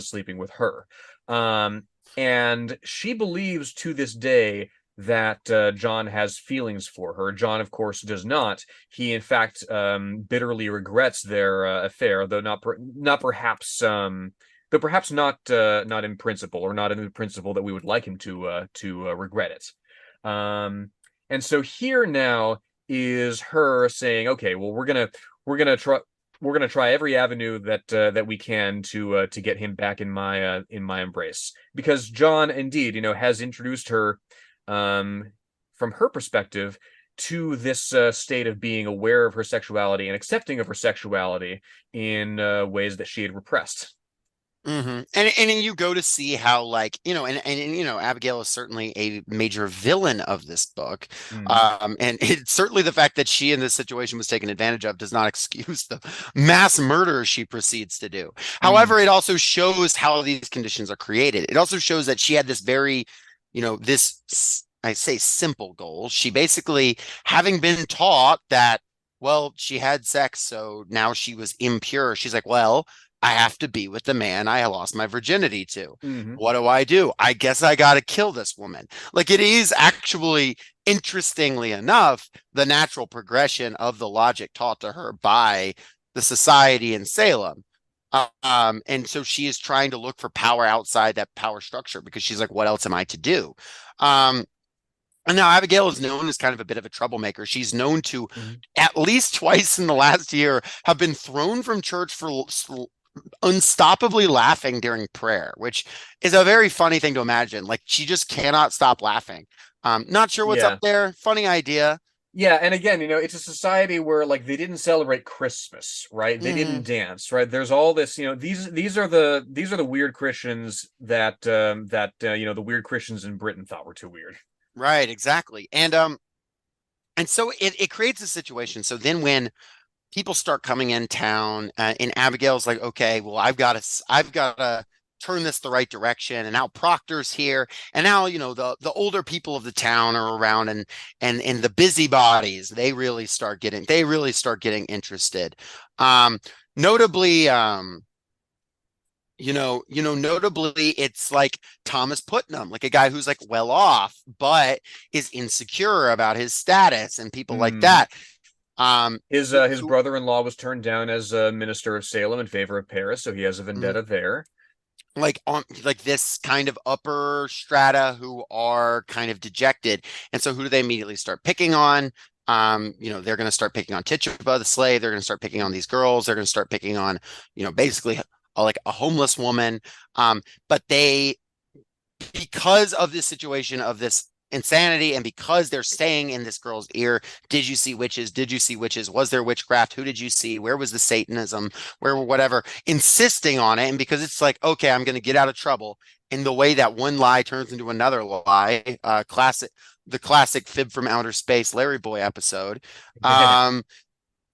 sleeping with her. And she believes to this day that John has feelings for her. John, of course, does not. He, in fact, bitterly regrets their affair, though perhaps not in principle, or not in the principle that we would like him to regret it. And so here now is her saying, okay, well, we're gonna try every avenue that we can to get him back in my embrace, because John indeed has introduced her, from her perspective, to this state of being aware of her sexuality and accepting of her sexuality in ways that she had repressed. And you go to see how, like, and Abigail is certainly a major villain of this book. And it's certainly the fact that she in this situation was taken advantage of does not excuse the mass murder she proceeds to do. However, it also shows how these conditions are created. It also shows that she had this very, this, I say, simple goal. She basically, having been taught that, well, she had sex, so now she was impure. She's like, well, I have to be with the man I lost my virginity to. Mhm. What do? I guess I got to kill this woman. Like, it is actually, interestingly enough, the natural progression of the logic taught to her by the society in Salem. And so she is trying to look for power outside that power structure because she's like, what else am I to do? And now Abigail is known as kind of a bit of a troublemaker. She's known to, Mhm. at least twice in the last year, have been thrown from church for unstoppably laughing during prayer, which is a very funny thing to imagine. Like, she just cannot stop laughing. Not sure what's Yeah. up there. Funny idea. Yeah, and again, it's a society where like they didn't celebrate Christmas, right? They didn't Mhm. dance, right? There's all this, these are the weird Christians that the weird Christians in Britain thought were too weird. Right, exactly. And so it creates a situation. So then when people start coming in town, and Abigail's like, okay, well, I've got to turn this the right direction. And now Proctor's here, and now the older people of the town are around, and the busybodies, they really start getting interested. Notably, notably, it's like Thomas Putnam, like a guy who's like well off, but is insecure about his status, and people like Mhm. that. His brother-in-law was turned down as a minister of Salem in favor of Paris, so he has a Mhm. vendetta there. Like on like this kind of upper strata who are kind of dejected. And so who do they immediately start picking on? They're going to start picking on Tituba, the slave. They're going to start picking on these girls. They're going to start picking on, basically like a homeless woman. But because of this situation of this insanity, and because they're saying in this girl's ear, did you see witches? Did you see witches? Was there witchcraft? Who did you see? Where was the Satanism? Where, whatever, insisting on it. And because it's like, okay, I'm going to get out of trouble in the way that one lie turns into another lie, the classic Fib from Outer Space Larry Boy episode.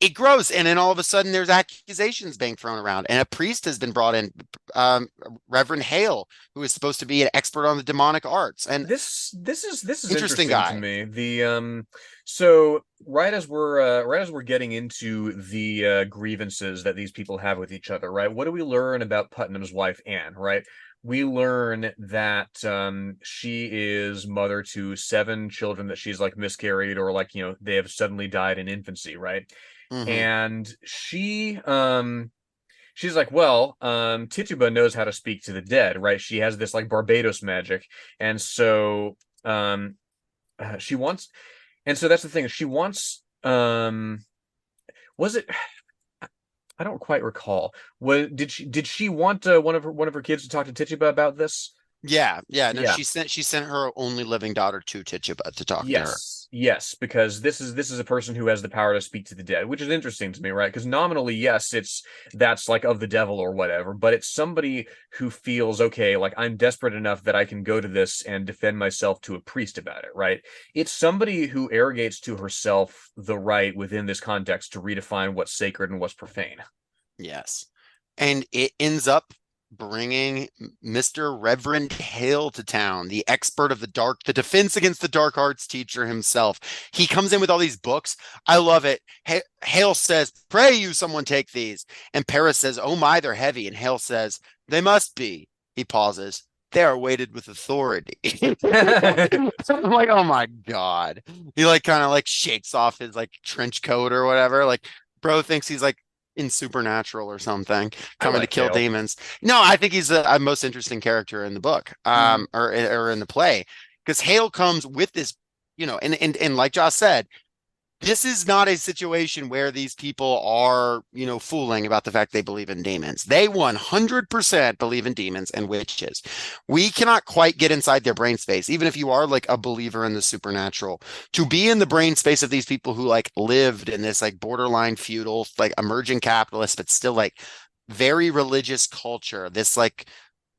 It grows, and then all of a sudden there's accusations being thrown around, and a priest has been brought in, Reverend Hale, who is supposed to be an expert on the demonic arts, and This is interesting interesting to guy. me. So right as we're getting into the grievances that these people have with each other, right? What do we learn about Putnam's wife Anne, right? We learn that she is mother to 7 children that she's like miscarried, or like they have suddenly died in infancy, right? Hmm. And she's like, well, Tituba knows how to speak to the dead, right? She has this like Barbados magic, and so she wants, and so that's the thing. She wants, was it? I don't quite recall. Did she want one of her kids to talk to Tituba about this? Yeah. No, Yeah. she sent her only living daughter to Tituba to talk to her. Yes, because this is a person who has the power to speak to the dead, which is interesting to me, right? Because nominally, yes, that's like of the devil or whatever, but it's somebody who feels okay, like I'm desperate enough that I can go to this and defend myself to a priest about it, right? It's somebody who arrogates to herself the right within this context to redefine what's sacred and what's profane. Yes. And it ends up bringing Mr. Reverend Hale to town, the expert of the defense against the dark arts teacher himself. He comes in with all these books. I love it. Hale says, pray you someone take these. And Paris says, oh my, they're heavy. And Hale says, they must be. He pauses. They are weighted with authority. I'm like, oh my God. He like kind of like shakes off his like trench coat or whatever. Like, bro thinks he's like in Supernatural or something, I coming to like kill Hale. demons. No, I think he's the most interesting character in the book, Mhm. or in the play, because Hale comes with this, and like Josh said, this is not a situation where these people are, fooling about the fact they believe in demons. They 100% believe in demons and witches. We cannot quite get inside their brain space, even if you are like a believer in the supernatural, to be in the brain space of these people who like lived in this like borderline feudal, like emerging capitalist, but still like very religious culture. This like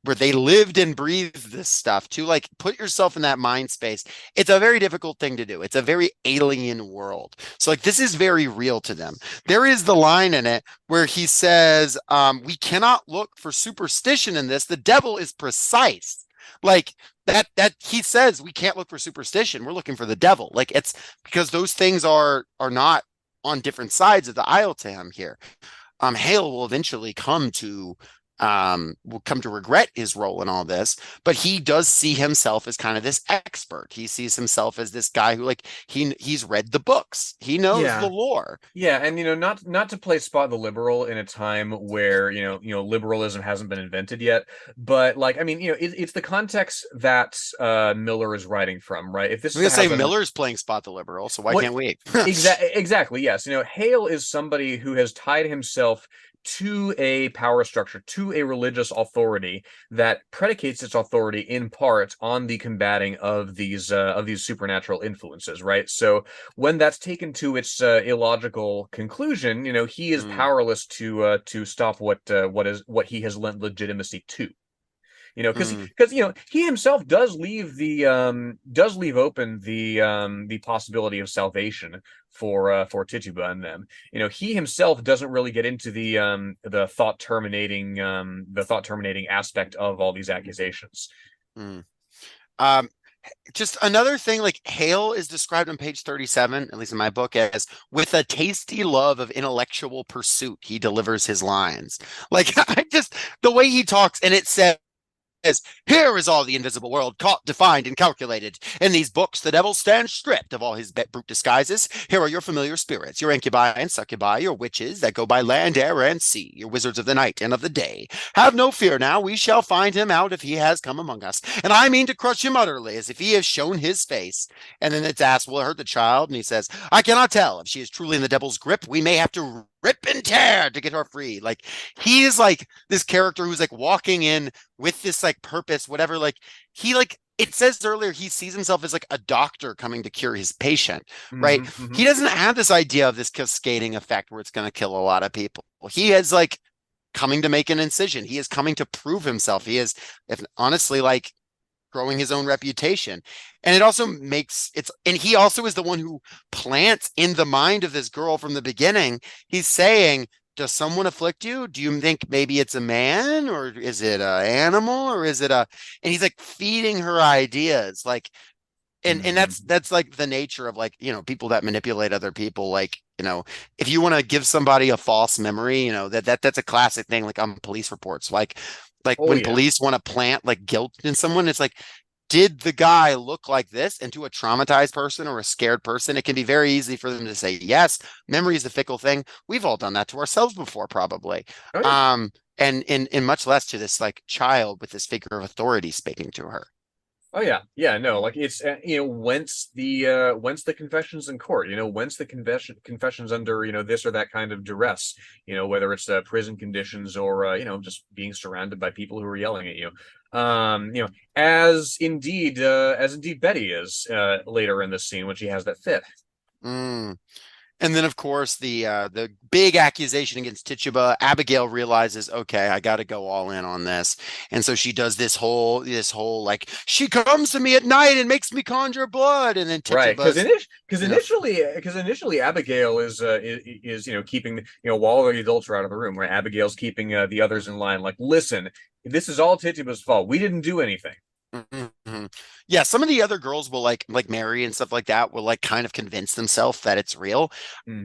where they lived and breathed this stuff, to like put yourself in that mind space. It's a very difficult thing to do. It's a very alien world. So like this is very real to them. There is the line in it where he says, we cannot look for superstition in this. The devil is precise. Like that he says we can't look for superstition. We're looking for the devil. Like it's because those things are not on different sides of the aisle to him here. Hale will eventually will come to regret his role in all this, but he does see himself as kind of this expert. He sees himself as this guy who like he's read the books. He knows the Yeah. lore. Yeah, and not to play spot the liberal in a time where liberalism hasn't been invented yet, but like I mean, it's the context that Miller is writing from, right? If this I'm is gonna to say happen, Miller's playing spot the liberal, so why what can't we? exactly, yes. Hale is somebody who has tied himself to a power structure, to a religious authority that predicates its authority in part on the combating of these supernatural influences, right? So when that's taken to its illogical conclusion, he is Mm, powerless to stop what he has lent legitimacy to. Because mm, he himself does leave open the possibility of salvation for Tituba and them. He himself doesn't really get into the thought terminating aspect of all these accusations. mm. Um, just another thing, like Hale is described on page 37, at least in my book, as with a tasty love of intellectual pursuit, he delivers his lines. Like I just the way he talks, and it says, here is all the invisible world caught, defined, and calculated. In these books, the devil stands stripped of all his brute disguises. Here are your familiar spirits, your incubi and succubi, your witches that go by land, air, and sea, your wizards of the night and of the day. Have no fear now, we shall find him out if he has come among us. And I mean to crush him utterly, as if he has shown his face. And then it's asked, will it hurt the child? And he says, I cannot tell. If she is truly in the devil's grip, we may have to rip and tear to get her free. Like, he is like this character who's like walking in with this like purpose, whatever. Like he like it says earlier, he sees himself as like a doctor coming to cure his patient, right? Hmm. He doesn't have this idea of this cascading effect where it's going to kill a lot of people. He is like coming to make an incision. He is coming to prove himself. He is, if honestly, like growing his own reputation. And it also makes it's, and he also is the one who plants in the mind of this girl from the beginning. He's saying, does someone afflict you? Do you think maybe it's a man, or is it an animal, or is it a, and he's like feeding her ideas. Like, and Hmm. that's like the nature of like, people that manipulate other people. Like, if you want to give somebody a false memory, that's a classic thing, like on police reports. Like Oh when yeah. police want to plant like guilt in someone, it's like, did the guy look like this? And to a traumatized person or a scared person, it can be very easy for them to say, yes, memory is a fickle thing. We've all done that to ourselves before, probably. Oh yeah. And much less to this like child with this figure of authority speaking to her. Oh yeah, yeah, no, like it's whence the confessions in court, whence the confessions under this or that kind of duress, whether it's prison conditions or just being surrounded by people who are yelling at you, as indeed Betty is later in this scene when she has that fit. Mm. And then, of course, the big accusation against Tituba, Abigail realizes, okay, I got to go all in on this, and so she does this whole like she comes to me at night and makes me conjure blood, and then Right, because Tituba's, you know, initially Abigail is keeping while all the adults are out of the room, right? Abigail's keeping the others in line. Like, listen, this is all Tituba's fault. We didn't do anything. mhm. Yeah, some of the other girls will like Mary and stuff like that will like kind of convince themselves that it's real.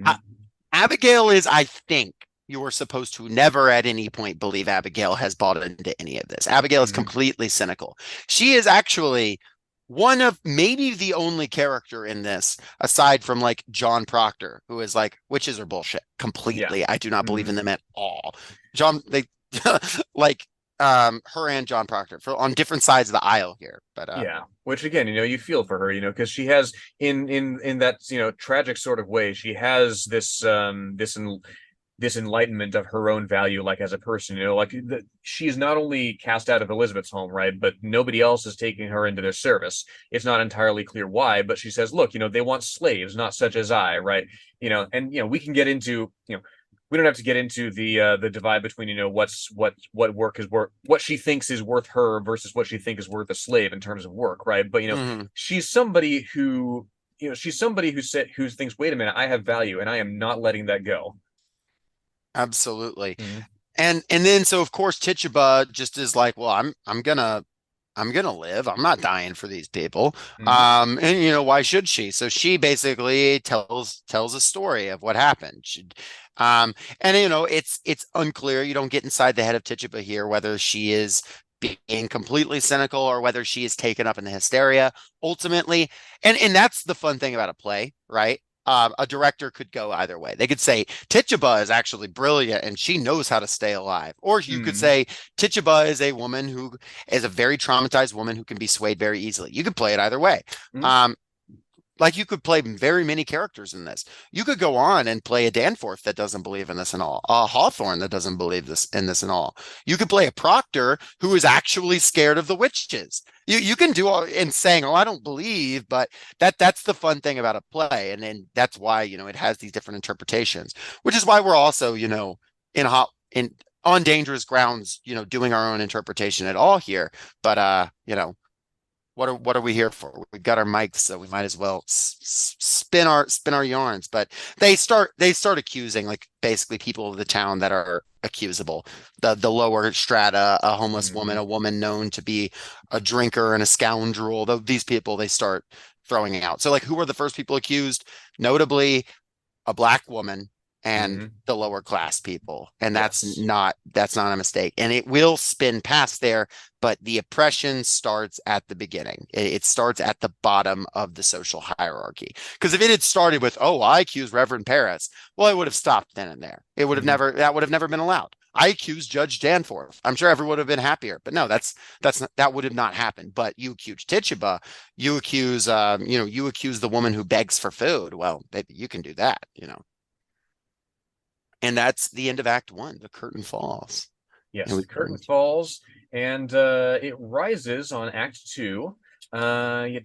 A- Hmm. Abigail is, I think. You are supposed to never at any point believe Abigail has bought into any of this. Abigail is Hmm. completely cynical. She is actually one of maybe the only character in this, aside from like John Proctor, who is like, witches are bullshit Yeah. completely. I do not believe Hmm. in them at all. They like her and John Proctor for on different sides of the aisle here. But Yeah, which again, you feel for her, because she has in that tragic sort of way, she has this enlightenment of her own value, like as a person, like she's not only cast out of Elizabeth's home, right, but nobody else is taking her into their service. It's not entirely clear why, but she says, look, they want slaves, not such as I, right? And we can get into, we don't have to get into the divide between what work is worth, what she thinks is worth her versus what she thinks is worth a slave in terms of work, right? But mhm, she's somebody who who thinks, wait a minute, I have value and I am not letting that go. absolutely. Mhm. And then so of course Tituba just is like, well, I'm gonna I'm gonna live. I'm not dying for these people. Mhm. And why should she? So she basically tells a story of what happened. And it's unclear. You don't get inside the head of Tituba here, whether she is being completely cynical or whether she is taken up in the hysteria ultimately. And that's the fun thing about a play, right? A director could go either way. They could say Tituba is actually brilliant and she knows how to stay alive. Or you could Mhm. say Tituba is a woman who is a very traumatized woman who can be swayed very easily. You could play it either way. Mhm. Like you could play very many characters in this. You could go on and play a Danforth that doesn't believe in this and all, a Hawthorne that doesn't believe this and all. You could play a Proctor who is actually scared of the witches. You can do all in saying, "Oh, I don't believe," but that's the fun thing about a play, and then that's why it has these different interpretations, which is why we're also in hot in on dangerous grounds, doing our own interpretation at all here. But what are we here for? We've got our mics, so we might as well spin our yarns. But they start accusing like basically people of the town that are accusable. The lower strata, a homeless woman, Mhm. a woman known to be a drinker and a scoundrel. These people they start throwing out. So like who were the first people accused? Notably a black woman and Mhm. the lower class people. And that's Yes. not a mistake. And it will spin past there, but the oppression starts at the beginning. It starts at the bottom of the social hierarchy. Because if it had started with, oh, I accuse Reverend Paris, well, it would have stopped then and there. Mhm. That would have never been allowed. I accuse Judge Danforth. I'm sure everyone would have been happier, but no, that would have not happened. But you accuse Tituba, you accuse the woman who begs for food. Well, you can do that. And that's the end of Act One. The curtain falls. And Yes, we the curtain falls and it rises on Act Two. Yeah,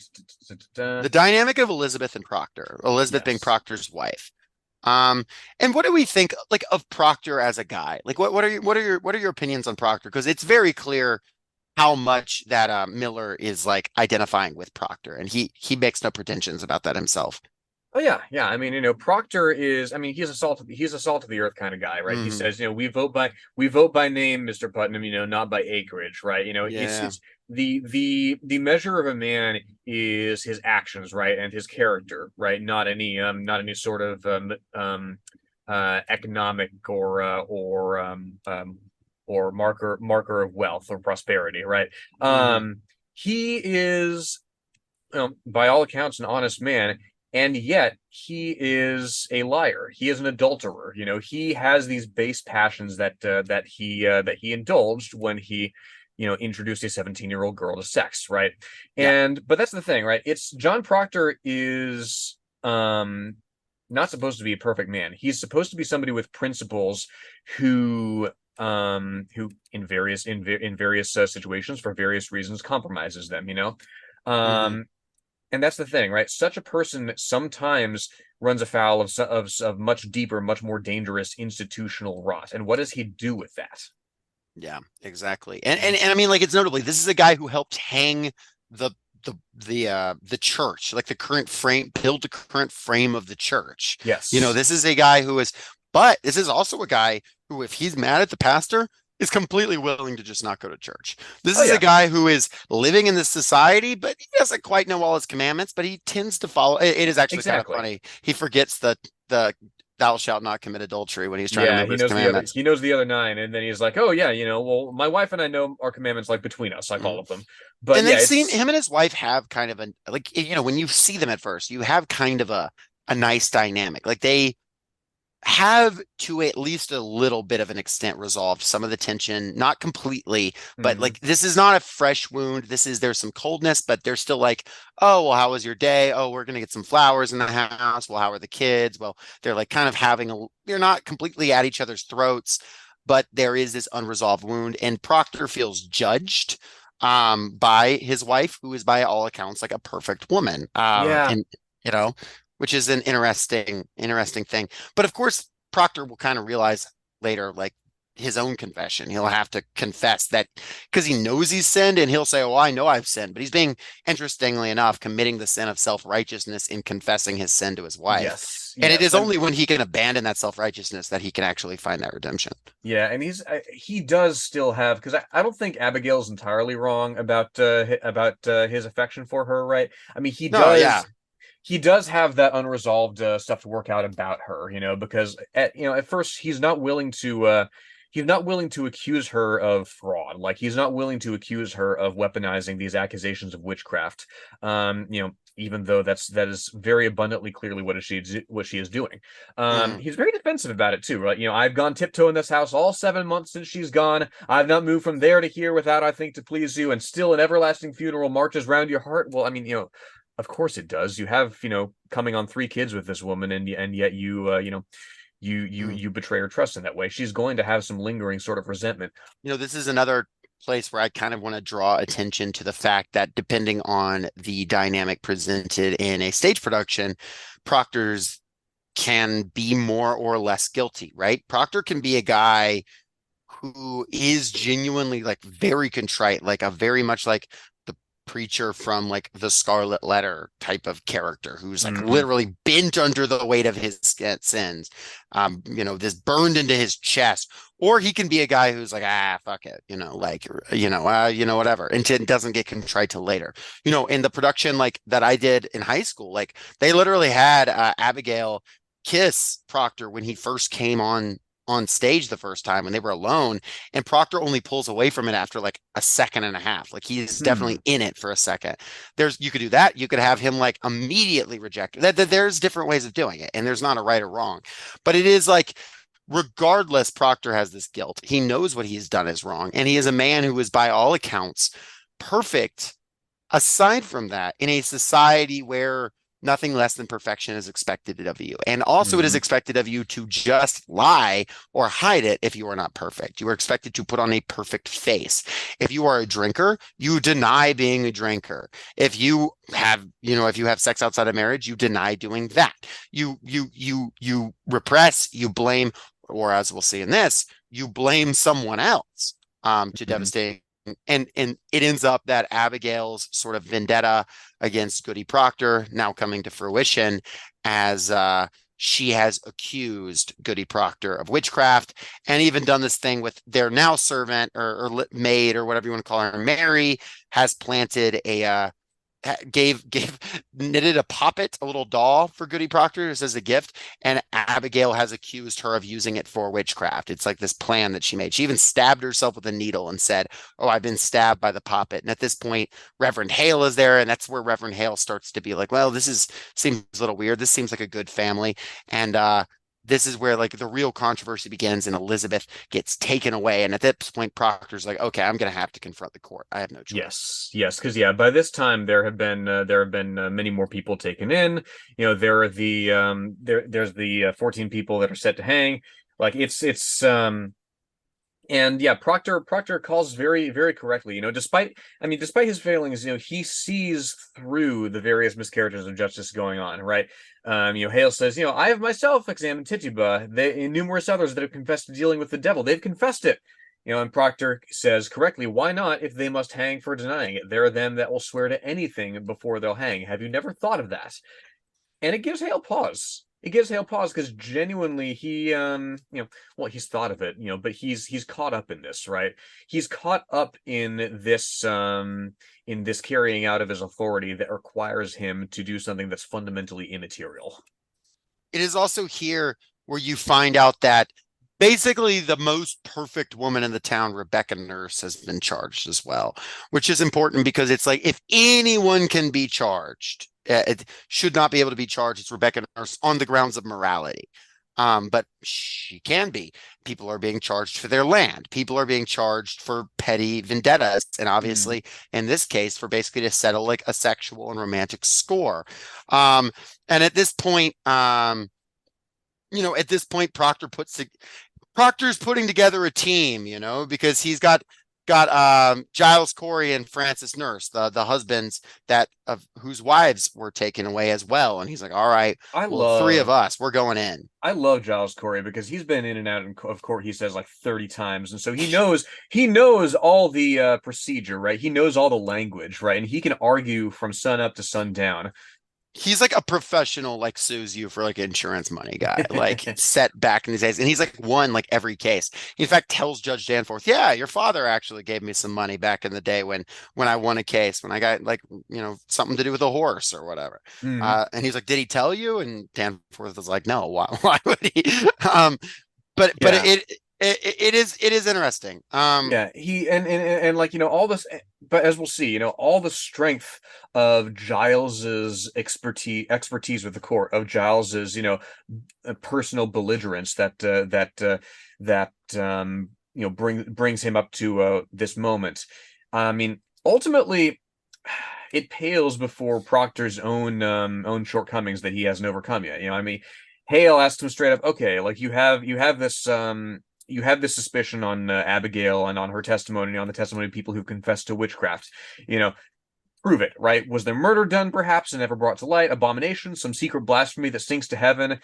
the dynamic of Elizabeth and Proctor. Elizabeth being yes. Proctor's wife. Um, and what do we think like of Proctor as a guy? Like what are your opinions on Proctor? Because it's very clear how much that Miller is like identifying with Proctor, and he makes no pretensions about that himself. Oh yeah, yeah. I mean, Proctor is. I mean, he's a salt of the earth kind of guy, right? He Hmm. says, we vote by name, Mr. Putnam. Not by acreage, right? It's Yeah. it's the measure of a man is his actions, right, and his character, right? Not any sort of economic or marker of wealth or prosperity, right? Hmm. He is, by all accounts, an honest man, and yet he is a liar. He is an adulterer. He has these base passions that he indulged when he, introduced a 17-year-old girl to sex, right? Yeah. But that's the thing, right? It's John Proctor is not supposed to be a perfect man. He's supposed to be somebody with principles who in various situations for various reasons compromises them. Hmm. Um, and that's the thing, right? Such a person sometimes runs afoul of much deeper, much more dangerous institutional rot. And what does he do with that? Yeah, exactly. And I mean, like it's notably, this is a guy who helped hang the the church, like the current frame, build the current frame of the church. Yes. This is a guy who is, but this is also a guy who, if he's mad at the pastor, is completely willing to just not go to church. This Oh is a yeah, guy who is living in this society, but he doesn't quite know all his commandments, but he tends to follow. It is actually kind of exactly. funny. He forgets the thou shalt not commit adultery when he's trying to Yeah, remember his commandments. he knows the other nine, and then he's like, oh yeah, well, my wife and I know our commandments like between us, like all Mm. of them. But And yeah, they've seen it's him and his wife have kind of a like when you see them at first, you have kind of a nice dynamic. Like they have to at least a little bit of an extent resolved some of the tension, not completely, but mhm. like this is not a fresh wound. There's some coldness, but they're still like, oh, well, how was your day? Oh, we're gonna get some flowers in the house. Well, how are the kids? Well, they're like kind of they're not completely at each other's throats, but there is this unresolved wound, and Proctor feels judged by his wife, who is by all accounts like a perfect woman. Yeah, And you know, which is an interesting thing. But of course, Proctor will kind of realize later, like his own confession. He'll have to confess that because he knows he's sinned, and he'll say, "Oh, I know I've sinned." But he's being, interestingly enough, committing the sin of self-righteousness in confessing his sin to his wife. yes. And it yes, is only when he can abandon that self-righteousness that he can actually find that redemption. yeah, and he does still have, because I don't think Abigail's entirely wrong about his affection for her, right? I mean, No, yeah. he does have that unresolved stuff to work out about her, because at first he's not willing to accuse her of fraud. Like, he's not willing to accuse her of weaponizing these accusations of witchcraft. Even though that is very abundantly clearly what she is doing. He's very defensive about it too, right? I've gone tiptoe in this house all 7 months since she's gone. I've not moved from there to here without, I think, to please you, and still an everlasting funeral marches round your heart. Well, I mean, of course it does. You have, coming on 3 kids with this woman, and yet you betray her trust in that way. She's going to have some lingering sort of resentment. This is another place where I kind of want to draw attention to the fact that depending on the dynamic presented in a stage production, proctors can be more or less guilty, right? Proctor can be a guy who is genuinely like very contrite, like a very much like the preacher from like the Scarlet Letter type of character who's like literally bent under the weight of his sins, this burned into his chest. Or he can be a guy who's like, fuck it, whatever, and it doesn't get contrite till later. In the production like that I did in high school, like they literally had Abigail kiss Proctor when he first came on stage the first time when they were alone, and Proctor only pulls away from it after like a second and a half. Like he's definitely in it for a second. You could do that. You could have him like immediately reject that. There's different ways of doing it, and there's not a right or wrong, but it is like, regardless, Proctor has this guilt. He knows what he's done is wrong, and he is a man who is by all accounts perfect. Aside from that, in a society where nothing less than perfection is expected of you. And also it is expected of you to just lie or hide it if you are not perfect. You are expected to put on a perfect face. If you are a drinker, you deny being a drinker. If you have sex outside of marriage, you deny doing that. You repress, you blame, or as we'll see in this, you blame someone else to devastate. And it ends up that Abigail's sort of vendetta against Goody Proctor now coming to fruition as she has accused Goody Proctor of witchcraft, and even done this thing with their now servant or maid or whatever you want to call her. Mary has planted knitted a puppet, a little doll for Goody Proctor as a gift, and Abigail has accused her of using it for witchcraft. It's like this plan that she made. She even stabbed herself with a needle and said, "Oh, I've been stabbed by the puppet." And at this point, Reverend Hale is there, and that's where Reverend Hale starts to be like, well, seems a little weird. This seems like a good family. And this is where like the real controversy begins, and Elizabeth gets taken away. And at this point, Proctor's like, okay, I'm going to have to confront the court. I have no choice. Yes, because by this time there have been many more people taken in. There are there's the 14 people that are set to hang. Like and yeah, Proctor calls very, very correctly. Despite his failings, he sees through the various miscarriages of justice going on, right? Hale says, I have myself examined Tituba, and numerous others that have confessed to dealing with the devil. They've confessed it. And Proctor says correctly, why not if they must hang for denying it? There are them that will swear to anything before they'll hang. Have you never thought of that? And it gives Hale pause. Because genuinely he, he's thought of it, but he's caught up in this, right? He's caught up in this carrying out of his authority that requires him to do something that's fundamentally immaterial. It is also here where you find out that basically the most perfect woman in the town, Rebecca Nurse, has been charged as well, which is important because it's like, if anyone can be charged, it should not be able to be charged. It's Rebecca Nurse on the grounds of morality. But she can be. People are being charged for their land. People are being charged for petty vendettas. And obviously, in this case, for basically to settle like a sexual and romantic score. And at this point, Proctor's putting together a team, because he's got Giles Corey and Francis Nurse, the husbands of whose wives were taken away as well. And he's like, all right, three of us, we're going in. I love Giles Corey because he's been in and out of court, he says, like 30 times. And so he knows all the procedure, right? He knows all the language, right? And he can argue from sun up to sundown. he's like a professional, like sues you for like insurance money guy, like set back in his days. And he's like won like every case. He in fact tells Judge Danforth, yeah, your father actually gave me some money back in the day when I won a case, when I got like, something to do with a horse or whatever. Mhm. And he's like, did he tell you? And Danforth was like, no, why would he? Um, but Yeah. it is interesting. Yeah, he and like all this, but as we'll see, all the strength of Giles's expertise with the court, of Giles's personal belligerence that brings him up to this moment. I mean, ultimately, it pales before Proctor's own shortcomings that he hasn't overcome yet. I mean, Hale asked him straight up, okay, like you have this suspicion on Abigail and on her testimony, on the testimony of people who confessed to witchcraft. You know, prove it, right? Was there murder done, perhaps, and never brought to light? Abomination, some secret blasphemy that sinks to heaven?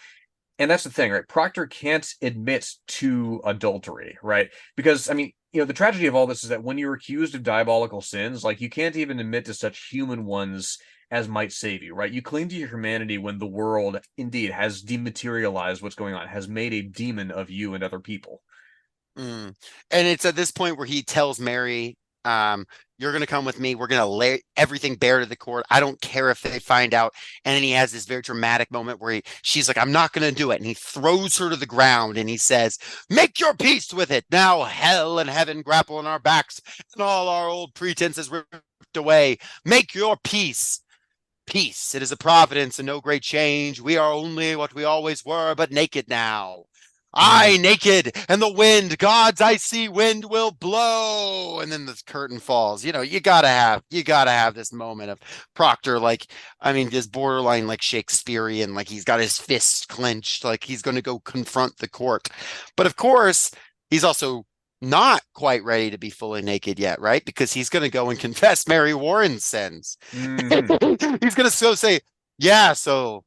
And that's the thing, right? Proctor can't admit to adultery, right? Because, I mean, the tragedy of all this is that when you're accused of diabolical sins, like, you can't even admit to such human ones as might save you, right? You cling to your humanity when the world indeed has dematerialized what's going on, has made a demon of you and other people. And it's at this point where he tells Mary, you're going to come with me. We're going to lay everything bare to the court. I don't care if they find out. And then he has this very dramatic moment where she's like, I'm not going to do it. And he throws her to the ground and he says, make your peace with it. Now hell and heaven grapple on our backs and all our old pretenses ripped away. Make your peace. Peace. It is a providence and no great change. We are only what we always were, but naked now. I naked, and the wind, God's icy wind will blow, and then the curtain falls. You gotta have this moment of Proctor, like, I mean, this borderline like Shakespearean, like he's got his fists clenched, like he's going to go confront the court. But of course, he's also not quite ready to be fully naked yet, right? Because he's going to go and confess Mary Warren's sins. Mhm. He's going to say, yeah, so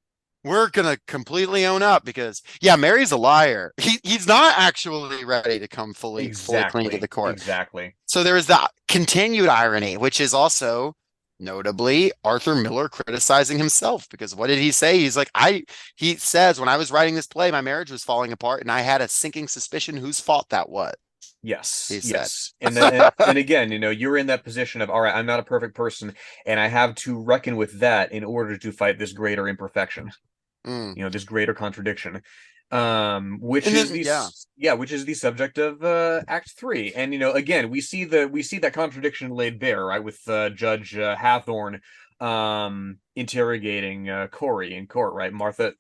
we're gonna completely own up because Mary's a liar. He's not actually ready to come fully clean to the court. Exactly. So there is that continued irony, which is also notably Arthur Miller criticizing himself, because what did he say? He's like, he says, when I was writing this play, my marriage was falling apart and I had a sinking suspicion whose fault that was. Yes, He said. yes. And again, you're in that position of, all right, I'm not a perfect person, and I have to reckon with that in order to fight this greater imperfection, this greater contradiction. Which is the subject of Act 3. And again, we see that contradiction laid bare, right, with Judge Hathorne interrogating Corey in court, right? Martha,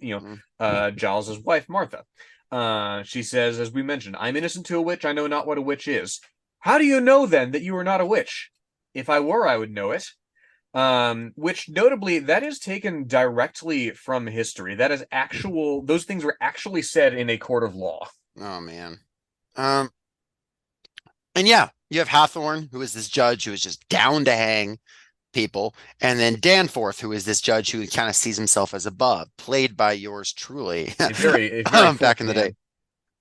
Giles's wife, Martha. She says, as we mentioned, I'm innocent to a witch. I know not what a witch is. How do you know then that you are not a witch? If I were, I would know it. Which notably, that is taken directly from history. That is those things were actually said in a court of law. Oh man. And you have Hathorne, who is this judge who is just down to hang people, and then Danforth, who is this judge who kind of sees himself as above, played by yours truly. A very Back in the day.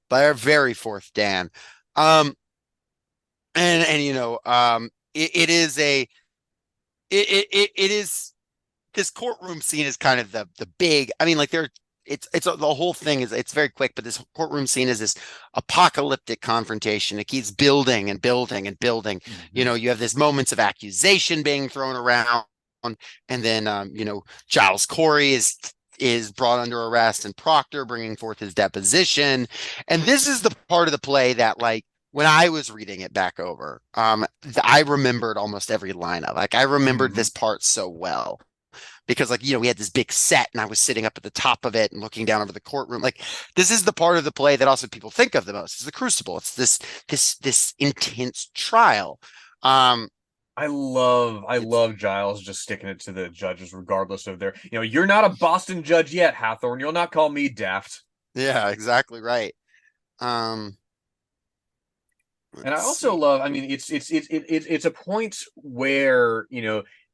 By our very fourth Dan. It is this courtroom scene is kind of the big, I mean, like it's the whole thing it's very quick, but this courtroom scene is this apocalyptic confrontation. It keeps building and building and building. Mm-hmm. You have this moments of accusation being thrown around, and then Giles Corey is brought under arrest, and Proctor bringing forth his deposition. And this is the part of the play that, like, when I was reading it back over, I remembered almost every line of. Like, I remembered this part so well. Because, like, we had this big set and I was sitting up at the top of it and looking down over the courtroom. Like, this is the part of the play that also people think of the most. It's the Crucible. It's this intense trial. I love Giles just sticking it to the judges regardless of their, you're not a Boston judge yet, Hathorne. You'll not call me daft. Yeah, exactly right. And I also love, I mean, it's a point where,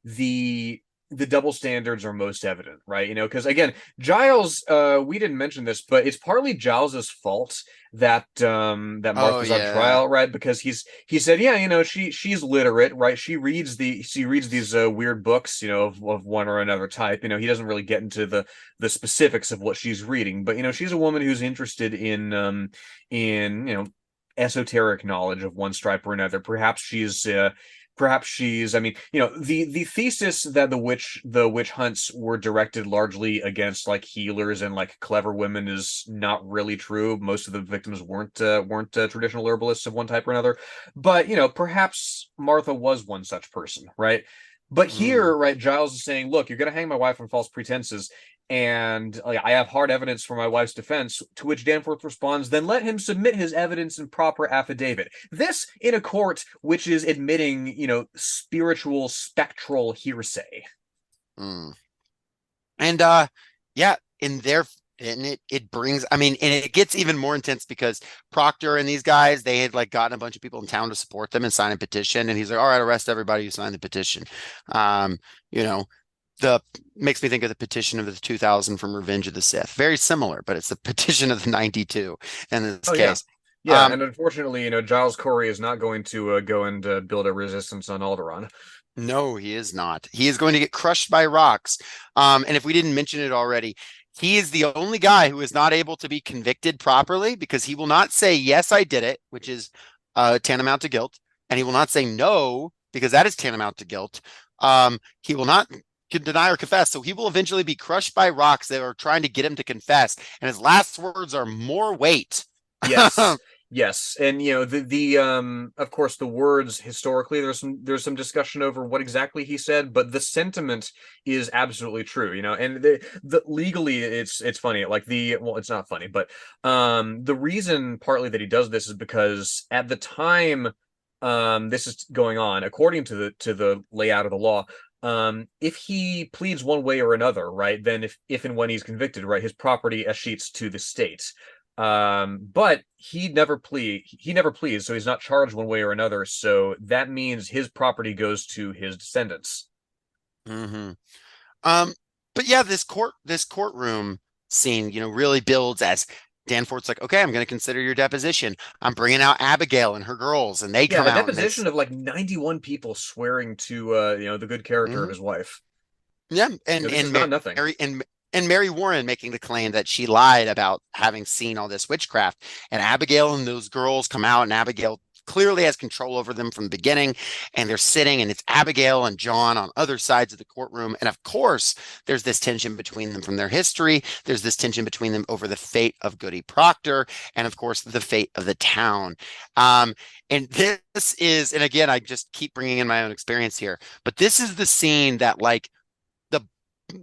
the the double standards are most evident, right? Because again, Giles, we didn't mention this, but it's partly Giles's fault that that Oh Martha's on yeah. trial, right? Because he said, yeah, she's literate, right? She reads these weird books, of one or another type. He doesn't really get into the specifics of what she's reading, but she's a woman who's interested in esoteric knowledge of one stripe or another. Perhaps she's, I mean, the thesis that the witch hunts were directed largely against like healers and like clever women is not really true. Most of the victims weren't traditional herbalists of one type or another, but perhaps Martha was one such person, right? But Mm. here, right, Giles is saying, look, you're going to hang my wife on false pretenses, and like, I have hard evidence for my wife's defense, to which Danforth responds, then let him submit his evidence in proper affidavit. This in a court which is admitting, spiritual spectral hearsay. Mm. And yeah, in their and it brings, I mean, and it gets even more intense because Proctor and these guys, they had like gotten a bunch of people in town to support them and sign a petition, and he's like, all right, arrest everybody who signed the petition. um you know the makes me think of the petition of the 2000 from Revenge of the Sith. Very similar, but it's the petition of the 92 in this Oh yeah. case. Yeah, um and unfortunately, Giles Corey is not going to go and build a resistance on Alderaan. no, he is not. He is going to get crushed by rocks. And if we didn't mention it already, he is the only guy who is not able to be convicted properly because he will not say, yes, I did it, which is tantamount to guilt. And he will not say no, because that is tantamount to guilt. He will not deny or confess. So he will eventually be crushed by rocks that are trying to get him to confess. And his last words are more weight. Yes. Yes. And the of course the words historically there's some discussion over what exactly he said, but the sentiment is absolutely true, and the legally it's funny, like well, it's not funny, but the reason partly that he does this is because at the time this is going on, according to the layout of the law, if he pleads one way or another, right, then if and when he's convicted, right, his property escheats to the state. But he never pleads, so he's not charged one way or another, so that means his property goes to his descendants. Mm-hmm. But yeah, this courtroom scene, really builds as Danforth's like, okay, I'm going to consider your deposition. I'm bringing out Abigail and her girls, and they Yeah, come a out, and deposition of like 91 people swearing to the good character of Mhm. his wife. Yeah, This is not nothing. Mary and Mary Warren making the claim that she lied about having seen all this witchcraft, and Abigail and those girls come out, and Abigail clearly has control over them from the beginning, and they're sitting, and it's Abigail and John on other sides of the courtroom, and of course there's this tension between them from their history. There's this tension between them over the fate of Goody Proctor, and of course the fate of the town. And this is, and again, I just keep bringing in my own experience here, but this is the scene that like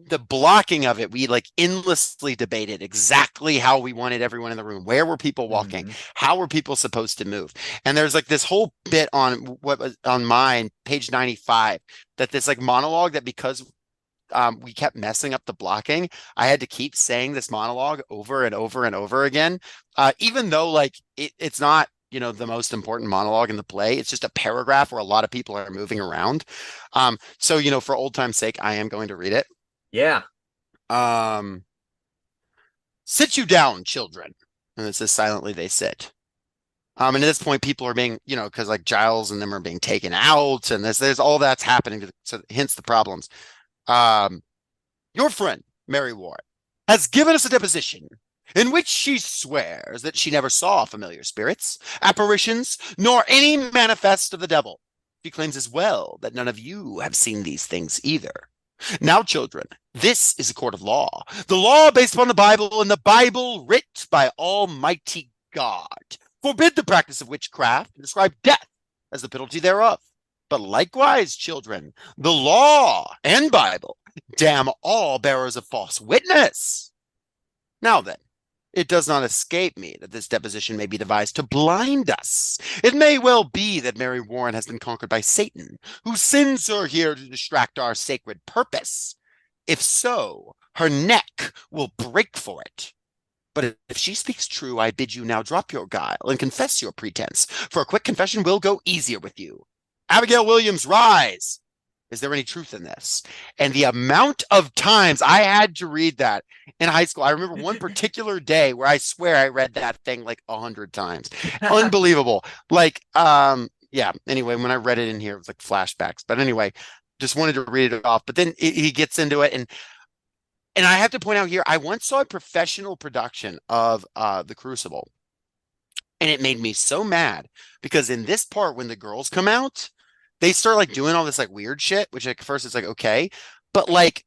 the blocking of it, we like endlessly debated exactly how we wanted everyone in the room. Where were people walking? Mhm. How were people supposed to move? And there's like this whole bit on what was on mine, page 95, that this like monologue that because we kept messing up the blocking, I had to keep saying this monologue over and over and over again, even though like it's not the most important monologue in the play. It's just a paragraph where a lot of people are moving around. So for old time's sake, I am going to read it. Yeah. Sit you down, children. And it says silently they sit. And at this point, people are being, because like Giles and them are being taken out, and there's all that's happening. So hence the problems. Your friend, Mary Warren, has given us a deposition in which she swears that she never saw familiar spirits, apparitions, nor any manifest of the devil. She claims as well that none of you have seen these things either. Now, children, this is a court of law. The law based upon the Bible, and the Bible writ by Almighty God. Forbid the practice of witchcraft and describe death as the penalty thereof. But likewise, children, the law and Bible damn all bearers of false witness. Now then, it does not escape me that this deposition may be devised to blind us. It may well be that Mary Warren has been conquered by Satan, who sends her here to distract our sacred purpose. If so, her neck will break for it. But if she speaks true, I bid you now drop your guile and confess your pretense, for a quick confession will go easier with you. Abigail Williams, rise. Is there any truth in this? And the amount of times I had to read that in high school, I remember one particular day where I swear I read that thing like 100 times. Unbelievable. Like, yeah. Anyway, when I read it in here, it was like flashbacks. But anyway, just wanted to read it off. But then he gets into it, and I have to point out here, I once saw a professional production of The Crucible, and it made me so mad because in this part, when the girls come out, they start like doing all this like weird shit, which at first it's like, okay, but like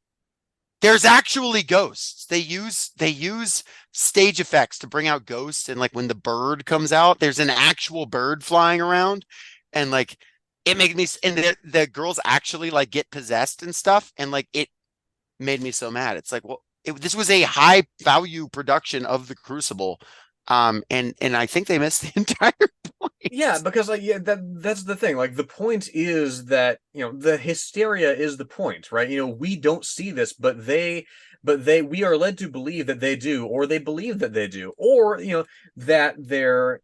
there's actually ghosts. They use stage effects to bring out ghosts. And like when the bird comes out, there's an actual bird flying around, and like it made me, and the girls actually like get possessed and stuff. And like it made me so mad. It's like, well, this was a high value production of The Crucible. And I think they missed the entire point. Yeah, because like that's the thing. Like the point is that, you know, the hysteria is the point, right? You know, we don't see this, but we are led to believe that they do, or they believe that they do, or you know that they're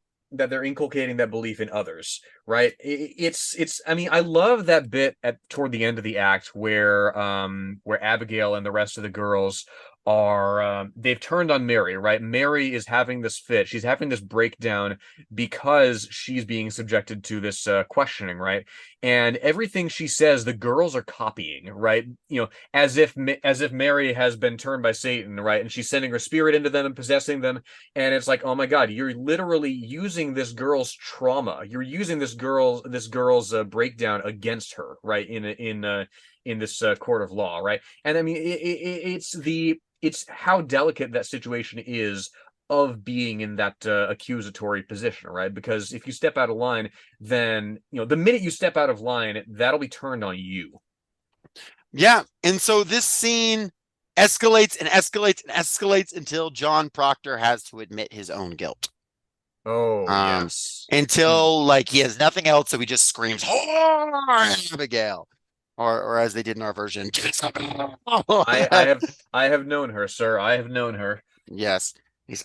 inculcating that belief in others, right? It's I mean, I love that bit toward the end of the act where Abigail and the rest of the girls are they've turned on Mary, right? Mary is having this fit. She's having this breakdown because she's being subjected to this questioning, right? And everything she says, the girls are copying, right? You know, as if Mary has been turned by Satan, right? And she's sending her spirit into them and possessing them. And it's like, oh my God, you're literally using this girl's trauma. You're using this girl's breakdown against her, right? In this court of law, right? And I mean, it's how delicate that situation is of being in that accusatory position, right? Because if you step out of line, then, you know, the minute you step out of line, that'll be turned on you. Yeah. And so this scene escalates and escalates and escalates until John Proctor has to admit his own guilt. Oh, yes. Until like he has nothing else, so he just screams, "Whore, Abigail!" Or as they did in our version, I have known her, sir. I have known her. Yes.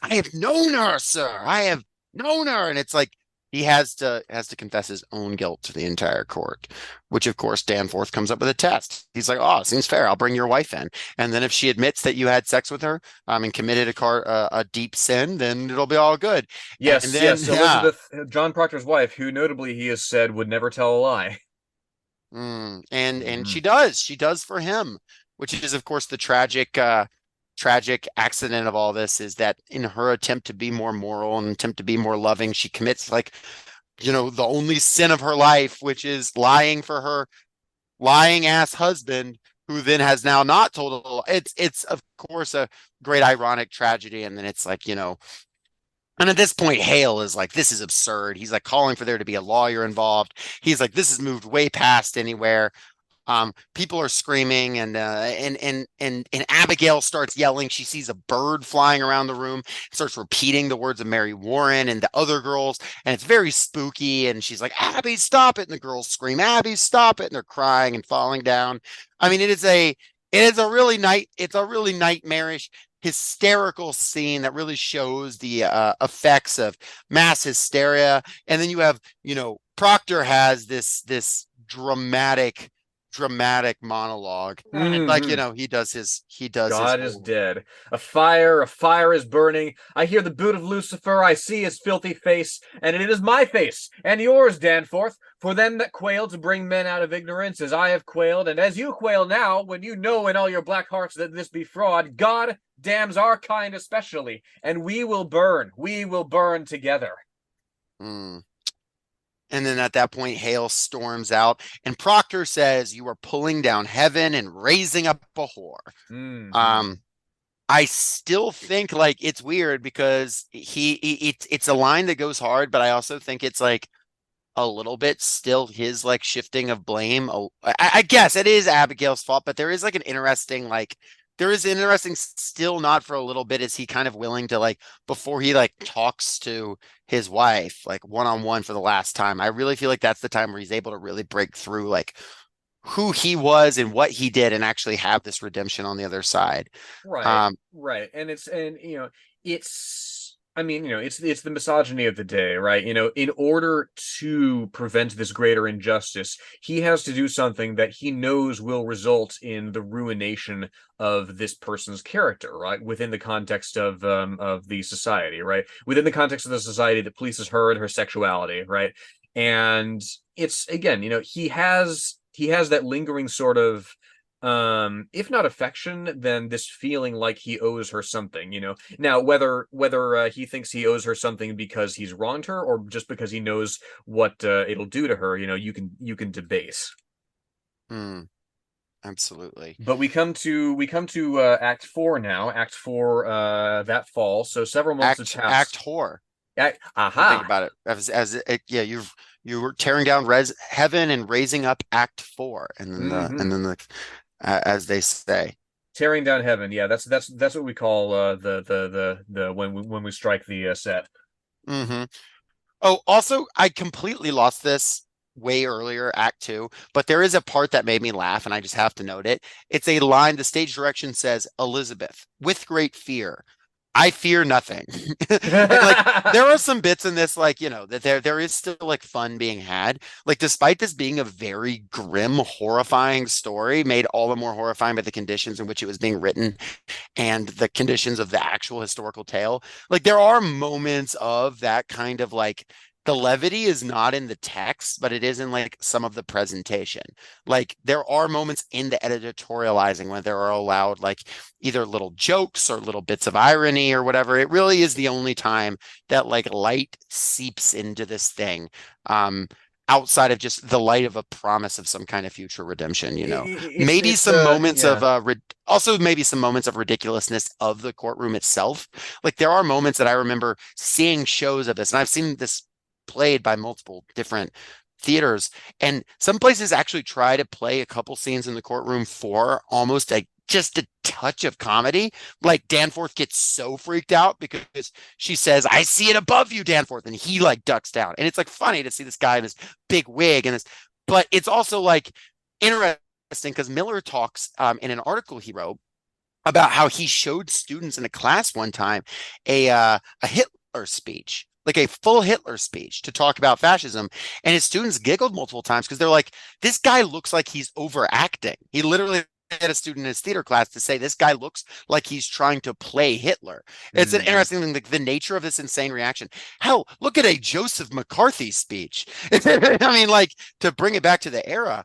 I have known her, sir. I have known her. And it's like he has to confess his own guilt to the entire court, which of course Danforth comes up with a test. He's like, oh, it seems fair. I'll bring your wife in. And then if she admits that you had sex with her and committed a deep sin, then it'll be all good. Yes, and then, yes. Elizabeth, John Proctor's wife, who notably he has said would never tell a lie. And she does for him, which is of course the tragic accident of all this, is that in her attempt to be more moral and attempt to be more loving, she commits like, you know, the only sin of her life, which is lying for her lying ass husband, who then has now not told it's of course a great ironic tragedy. And then it's like, you know, and at this point, Hale is like, this is absurd. He's like calling for there to be a lawyer involved. He's like, this has moved way past anywhere. People are screaming, and Abigail starts yelling. She sees a bird flying around the room, starts repeating the words of Mary Warren and the other girls, and it's very spooky. And she's like, Abby, stop it. And the girls scream, Abby, stop it. And they're crying and falling down. I mean, it's a really nightmarish, hysterical scene that really shows the effects of mass hysteria. And then you have, you know, Proctor has this dramatic monologue. Like, you know, he does God is dead. A fire is burning. I hear the boot of Lucifer. I see his filthy face, and it is my face and yours, Danforth. For them that quail to bring men out of ignorance, as I have quailed, and as you quail now, when you know in all your black hearts that this be fraud, God damns our kind especially, and we will burn together. And then at that point, Hale storms out, and Proctor says, you are pulling down heaven and raising up a whore. I still think like it's weird because it's a line that goes hard, but I also think it's like a little bit still his like shifting of blame. I guess it is Abigail's fault, but there is like an interesting still not for a little bit, is he kind of willing to like, before he like talks to his wife like one-on-one for the last time. I really feel like that's the time where he's able to really break through like who he was and what he did and actually have this redemption on the other side. Right. And I mean, it's the misogyny of the day, right? In order to prevent this greater injustice, he has to do something that he knows will result in the ruination of this person's character, right? Within the context of the society, right? Within the context of the society that polices her and her sexuality, right? And it's again, he has that lingering sort of if not affection, then this feeling like he owes her something. Now whether he thinks he owes her something because he's wronged her or just because he knows what it'll do to her, you can debate. Absolutely. But we come to act 4 now. Act 4 that fall, so several months have passed. Act whore. Aha. Think about it yeah, you were tearing down heaven and raising up Act 4, and then the as they say, tearing down heaven. Yeah, that's what we call the when we strike the set. Oh, also, I completely lost this way earlier, Act 2, but there is a part that made me laugh, and I just have to note it. It's a line. The stage direction says, Elizabeth, with great fear, I fear nothing. And, like, there are some bits in this, like, that there is still like fun being had. Like, despite this being a very grim, horrifying story, made all the more horrifying by the conditions in which it was being written and the conditions of the actual historical tale. Like, there are moments of that kind of, like, the levity is not in the text, but it is in like some of the presentation. Like, there are moments in the editorializing when there are allowed like either little jokes or little bits of irony or whatever. It really is the only time that like light seeps into this thing. Outside of just the light of a promise of some kind of future redemption, maybe some moments of also maybe some moments of ridiculousness of the courtroom itself. Like, there are moments that I remember seeing shows of this, and I've seen this played by multiple different theaters, and some places actually try to play a couple scenes in the courtroom for almost like just a touch of comedy. Like, Danforth gets so freaked out because she says, I see it above you, Danforth, and he like ducks down, and it's like funny to see this guy in this big wig and this, but it's also like interesting because Miller talks in an article he wrote about how he showed students in a class one time a Hitler speech, like a full Hitler speech to talk about fascism. And his students giggled multiple times because they're like, this guy looks like he's overacting. He literally had a student in his theater class to say, this guy looks like he's trying to play Hitler. It's an interesting thing, like the nature of this insane reaction. Hell, look at a Joseph McCarthy speech. I mean, like, to bring it back to the era,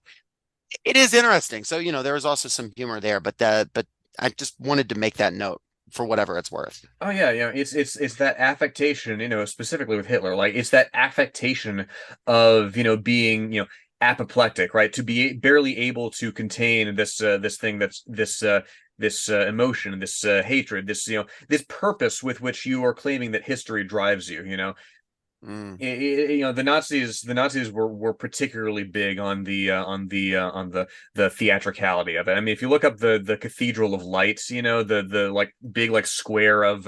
it is interesting. So, there was also some humor there, but I just wanted to make that note for whatever it's worth. Oh yeah, it's that affectation, specifically with Hitler, like it's that affectation of being apoplectic, right? To be barely able to contain this thing that's this emotion, this hatred, this purpose with which you are claiming that history drives you. The Nazis were particularly big on the theatricality of it. I mean, if you look up the Cathedral of Lights, the like big like square of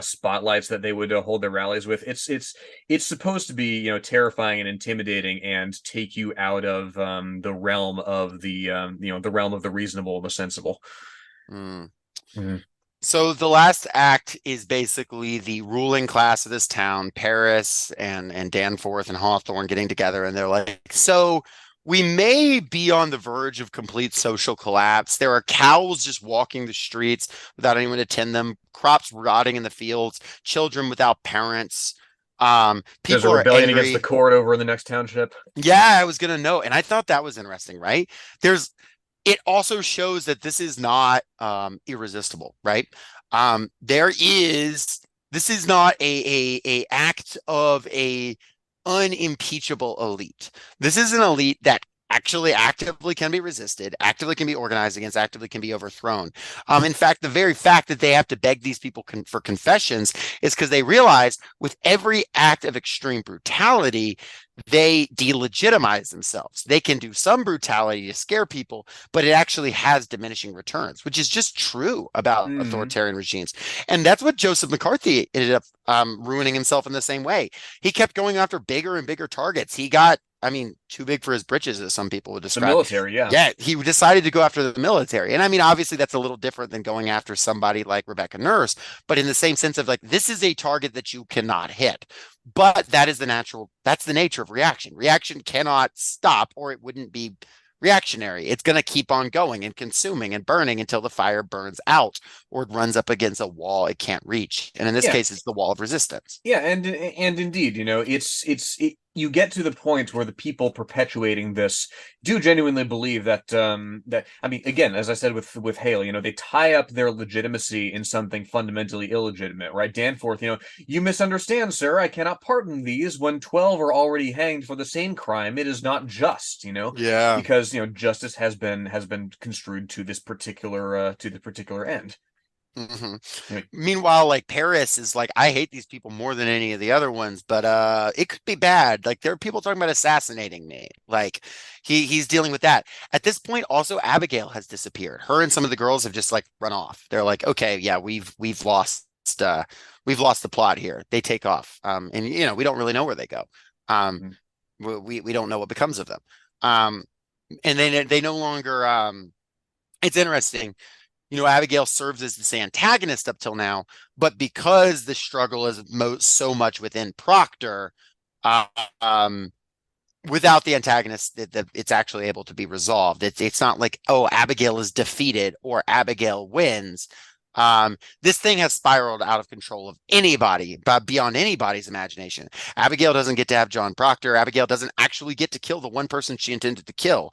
spotlights that they would hold their rallies with, it's supposed to be terrifying and intimidating and take you out of the realm of the realm of the reasonable and the sensible. So the last act is basically the ruling class of this town, Paris and Danforth and Hawthorne, getting together, and they're like, so we may be on the verge of complete social collapse. There are cows just walking the streets without anyone to tend them, crops rotting in the fields, children without parents. There's People a rebellion are angry against the court over in the next township. Yeah, I was gonna know, and I thought that was interesting, right? It also shows that this is not irresistible, right? This is not a act of a unimpeachable elite. This is an elite that actually actively can be resisted, actively can be organized against, actively can be overthrown. In fact, the very fact that they have to beg these people for confessions is because they realize with every act of extreme brutality, they delegitimize themselves. They can do some brutality to scare people, but it actually has diminishing returns, which is just true about authoritarian regimes. And that's what Joseph McCarthy ended up ruining himself in the same way. He kept going after bigger and bigger targets. He got I mean, too big for his britches, as some people would The describe. military, yeah. Yeah, he decided to go after the military. And I mean, obviously that's a little different than going after somebody like Rebecca Nurse, but in the same sense of like, this is a target that you cannot hit. But that's the nature of reaction. Reaction cannot stop, or it wouldn't be reactionary. It's going to keep on going and consuming and burning until the fire burns out or it runs up against a wall it can't reach. And in this Yeah. case, it's the wall of resistance. Yeah, and indeed, you get to the point where the people perpetuating this do genuinely believe that that I mean, again, as I said with Hale, they tie up their legitimacy in something fundamentally illegitimate, right? Danforth, you misunderstand, sir. I cannot pardon these when 12 are already hanged for the same crime. It is not just, Yeah. because justice has been construed to this particular end. Mm-hmm. Yeah. Meanwhile, like Paris is like, I hate these people more than any of the other ones, but it could be bad. Like there are people talking about assassinating me. Like he's dealing with that. At this point, also Abigail has disappeared. Her and some of the girls have just like run off. They're like, okay, yeah, we've lost the plot here. They take off. And we don't really know where they go. We don't know what becomes of them. And then they no longer it's interesting. Abigail serves as this antagonist up till now, but because the struggle is so much within Proctor, without the antagonist, it's actually able to be resolved. It's not like, oh, Abigail is defeated or Abigail wins. This thing has spiraled out of control of anybody, but beyond anybody's imagination. Abigail doesn't get to have John Proctor. Abigail doesn't actually get to kill the one person she intended to kill.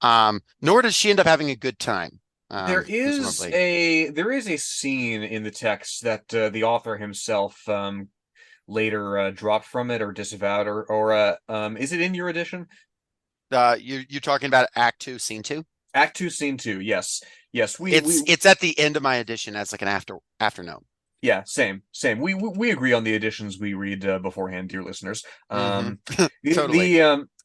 Nor does she end up having a good time. There is a scene in the text that the author himself later dropped from it or disavowed, or is it in your edition? You're talking about Act 2, Scene 2? Act 2, Scene 2, yes. It's at the end of my edition as like an afternote. Yeah, same. We agree on the editions we read beforehand, dear listeners. Totally.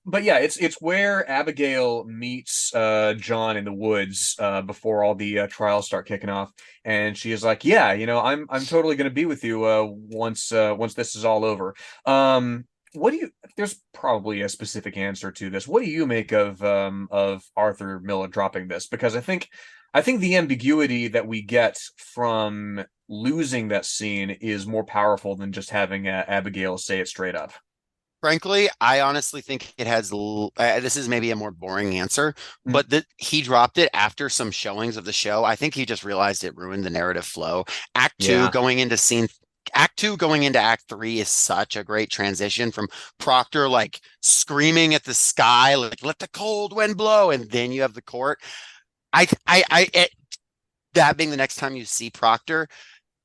But yeah, it's where Abigail meets John in the woods before all the trials start kicking off, and she is like, "Yeah, I'm totally going to be with you once this is all over." What do you? There's probably a specific answer to this. What do you make of Arthur Miller dropping this? Because I think the ambiguity that we get from losing that scene is more powerful than just having Abigail say it straight up. Frankly, I honestly think it has. This is maybe a more boring answer, but he dropped it after some showings of the show. I think he just realized it ruined the narrative flow. Act 2 going into Act 3 is such a great transition from Proctor like screaming at the sky, like "Let the cold wind blow," and then you have the court. That being the next time you see Proctor,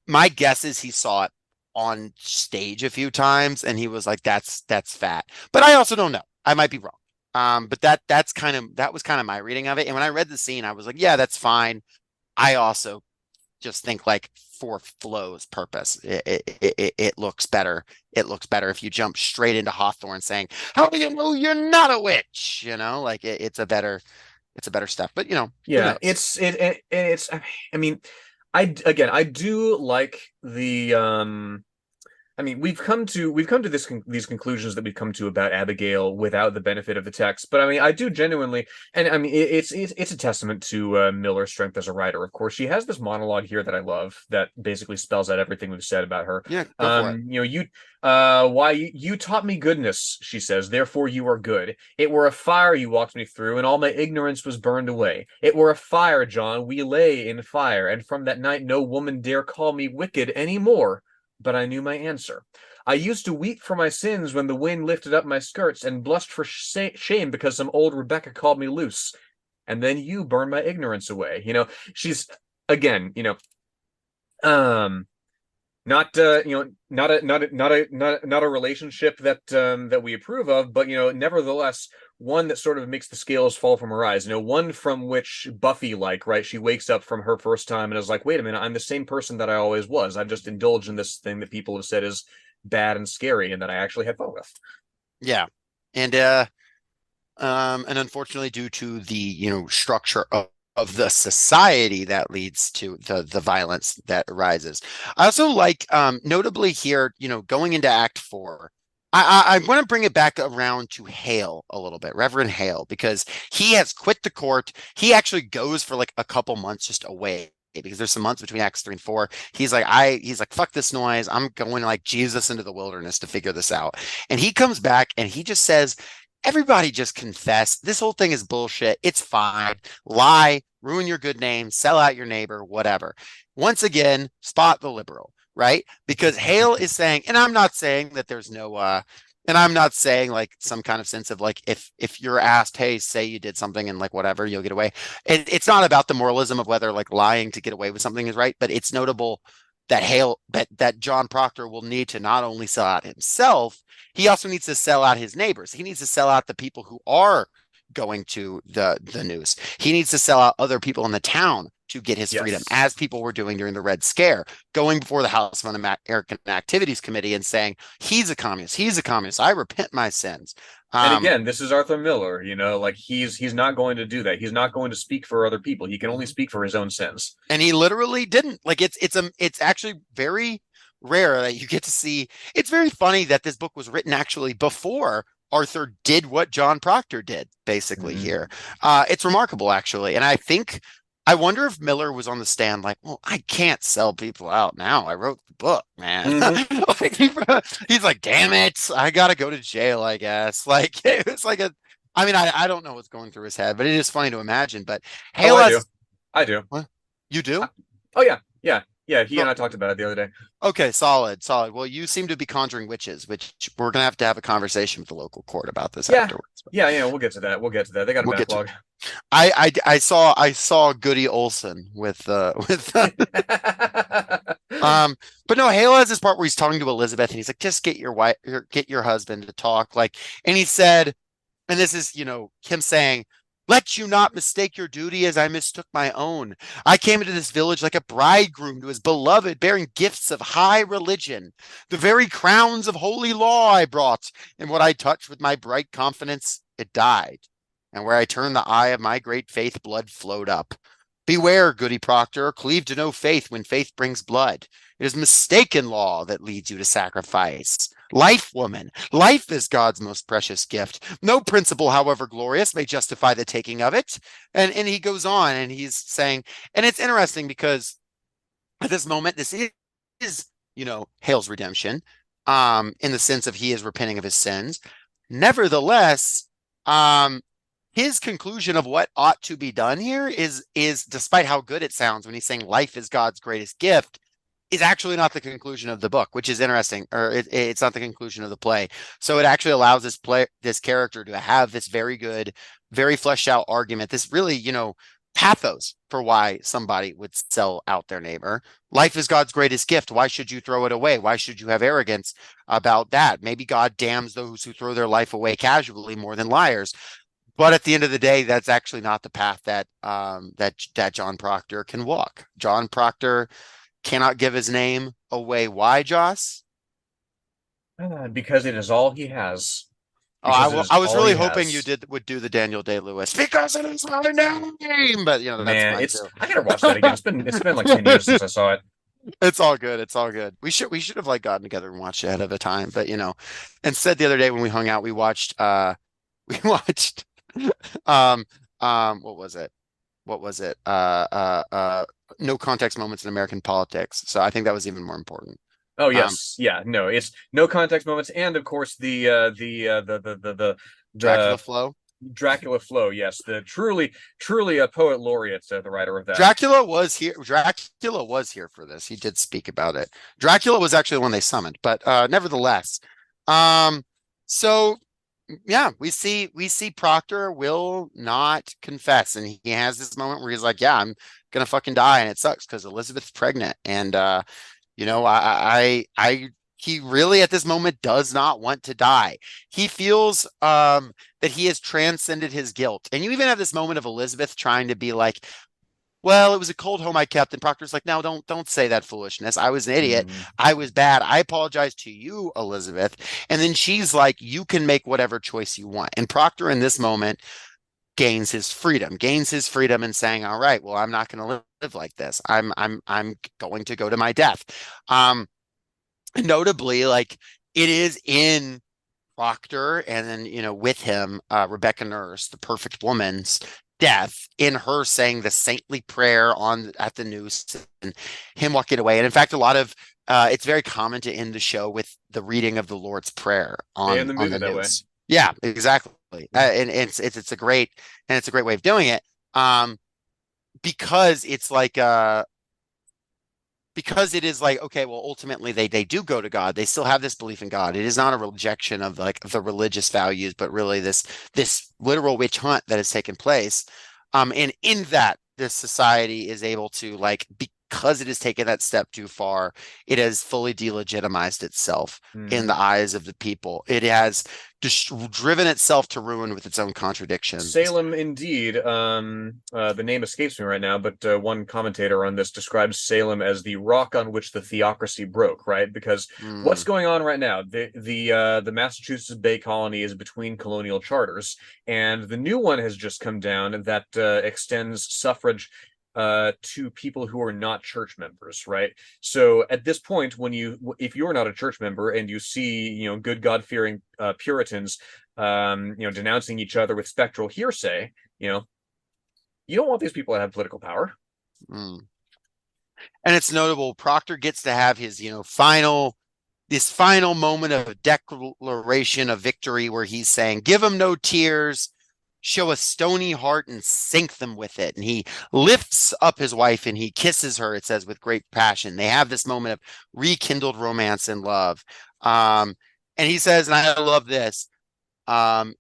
my guess is he saw it on stage a few times and he was like, that's fat. But I also don't know. I might be wrong. But that was kind of my reading of it. And when I read the scene, I was like, yeah, that's fine. I also just think like for flow's purpose, it looks better. It looks better if you jump straight into Hawthorne saying, "How do you know you're not a witch?" Like it's a better stuff. But yeah, it's I mean, I do like the I mean, we've come to these conclusions that we've come to about Abigail without the benefit of the text. But I mean, I do genuinely, and I mean, it's a testament to Miller's strength as a writer. Of course, she has this monologue here that I love that basically spells out everything we've said about her. Yeah, go for it. You taught me goodness, she says. Therefore, you are good. It were a fire you walked me through, and all my ignorance was burned away. It were a fire, John. We lay in fire, and from that night no woman dare call me wicked any more. But I knew my answer. I used to weep for my sins when the wind lifted up my skirts and blushed for shame because some old Rebecca called me loose. And then you burned my ignorance away. She's again, not a relationship that we approve of, but nevertheless one that sort of makes the scales fall from her eyes. One from which Buffy, right, she wakes up from her first time and is like, wait a minute, I'm the same person that I always was. I've just indulged in this thing that people have said is bad and scary and that I actually had fun with. Yeah. And unfortunately, due to the structure of the society that leads to the violence that arises. I also like notably here, going into Act 4, I want to bring it back around to Hale a little bit, Reverend Hale, because he has quit the court. He actually goes for like a couple months just away because there's some months between Acts 3 and 4. He's like, fuck this noise. I'm going like Jesus into the wilderness to figure this out. And he comes back and he just says, everybody just confess. This whole thing is bullshit. It's fine. Lie, ruin your good name, sell out your neighbor, whatever. Once again, spot the liberal. Right? Because Hale is saying, and I'm not saying that there's no and I'm not saying like some kind of sense of like if you're asked, hey, say you did something and like whatever, you'll get away. It's not about the moralism of whether like lying to get away with something is right, but it's notable that that John Proctor will need to not only sell out himself, he also needs to sell out his neighbors. He needs to sell out the people who are going to the news. He needs to sell out other people in the town to get his freedom, as people were doing during the Red Scare, going before the House of Un-American Activities Committee and saying, he's a communist, I repent my sins. And again, this is Arthur Miller, like he's not going to do that. He's not going to speak for other people. He can only speak for his own sins. And he literally didn't. Like it's actually very rare that you get to see. It's very funny that this book was written actually before Arthur did what John Proctor did, basically here. It's remarkable, actually. And I wonder if Miller was on the stand like, well, I can't sell people out now. I wrote the book, man. He's like, damn it. I got to go to jail, I guess. Like, it's like I don't know what's going through his head, but it is funny to imagine. But Hale I do. What? You do? Oh, yeah. Yeah, he and I talked about it the other day. Okay, solid. Well, you seem to be conjuring witches, which we're going to have a conversation with the local court about this afterwards. Yeah, we'll get to that. They got a backlog. I saw Goody Olson with but no, Hale has this part where he's talking to Elizabeth and he's like, just get your husband to talk. Like, and he said, and this is, him saying, let you not mistake your duty as I mistook my own. I came into this village like a bridegroom to his beloved, bearing gifts of high religion. The very crowns of holy law I brought, and what I touched with my bright confidence, it died. And where I turned the eye of my great faith, blood flowed up. Beware, Goody Proctor, cleave to no faith when faith brings blood. It is mistaken law that leads you to sacrifice. Life, woman, life is God's most precious gift. No principle, however glorious, may justify the taking of it. And he goes on and he's saying, and it's interesting because at this moment, this is Hale's redemption, in the sense of he is repenting of his sins. Nevertheless, his conclusion of what ought to be done here is despite how good it sounds when he's saying life is God's greatest gift, is actually not the conclusion of the book, which is interesting, or it's not the conclusion of the play. So it actually allows this character to have this very good, very fleshed out argument, this really, pathos for why somebody would sell out their neighbor. Life is God's greatest gift. Why should you throw it away? Why should you have arrogance about that? Maybe God damns those who throw their life away casually more than liars. But at the end of the day, that's actually not the path that John Proctor can walk. John Proctor cannot give his name away. Why, Joss? Because it is all he has. I was really hoping you would do the Daniel Day-Lewis because it is my name. But that's man, I gotta watch that again. It's been like 10 years since I saw it. It's all good. We should have like gotten together and watched it ahead of a time. But instead the other day when we hung out, we watched what was it? No context moments in American politics. So I think that was even more important. Oh yes, no, it's no context moments, and of course the Dracula Flow, yes, the truly a poet laureate, the writer of that. Dracula was here for this. He did speak about it. Dracula was actually the one they summoned, but nevertheless, so yeah, we see Proctor will not confess, and he has this moment where he's like, yeah, I'm gonna fucking die, and it sucks because Elizabeth's pregnant, and he really at this moment does not want to die. He feels that he has transcended his guilt, and you even have this moment of Elizabeth trying to be like, well, it was a cold home I kept, and Proctor's like, no, don't say that foolishness. I was an idiot. I was bad. I apologize to you, Elizabeth. And then she's like, you can make whatever choice you want. And Proctor in this moment gains his freedom in saying, all right, well, I'm not going to live like this. I'm going to go to my death. Notably, like, it is in Proctor, and then, with him, Rebecca Nurse, the perfect woman's death, in her saying the saintly prayer at the noose, and him walking away. And in fact, a lot of it's very common to end the show with the reading of the Lord's Prayer And the on movie the that way. noose. Yeah, exactly. And it's a great way of doing it. Because it's like because it is like, okay, well, ultimately they do go to God. They still have this belief in God. It is not a rejection of like the religious values, but really this literal witch hunt that has taken place. And in that, this society is able to, like, because it has taken that step too far, it has fully delegitimized itself in the eyes of the people. It has just driven itself to ruin with its own contradictions. Salem, indeed. The name escapes me right now, but one commentator on this describes Salem as the rock on which the theocracy broke, right? Because what's going on right now? The Massachusetts Bay Colony is between colonial charters, and the new one has just come down that extends suffrage to people who are not church members, right? So at this point, if you're not a church member and you see, good God-fearing Puritans, denouncing each other with spectral hearsay, you don't want these people to have political power. And it's notable, Proctor gets to have his, final moment of declaration of victory, where he's saying, give them no tears, show a stony heart and sink them with it. And he lifts up his wife and he kisses her, it says, with great passion. They have this moment of rekindled romance and love. And he says, and I love this,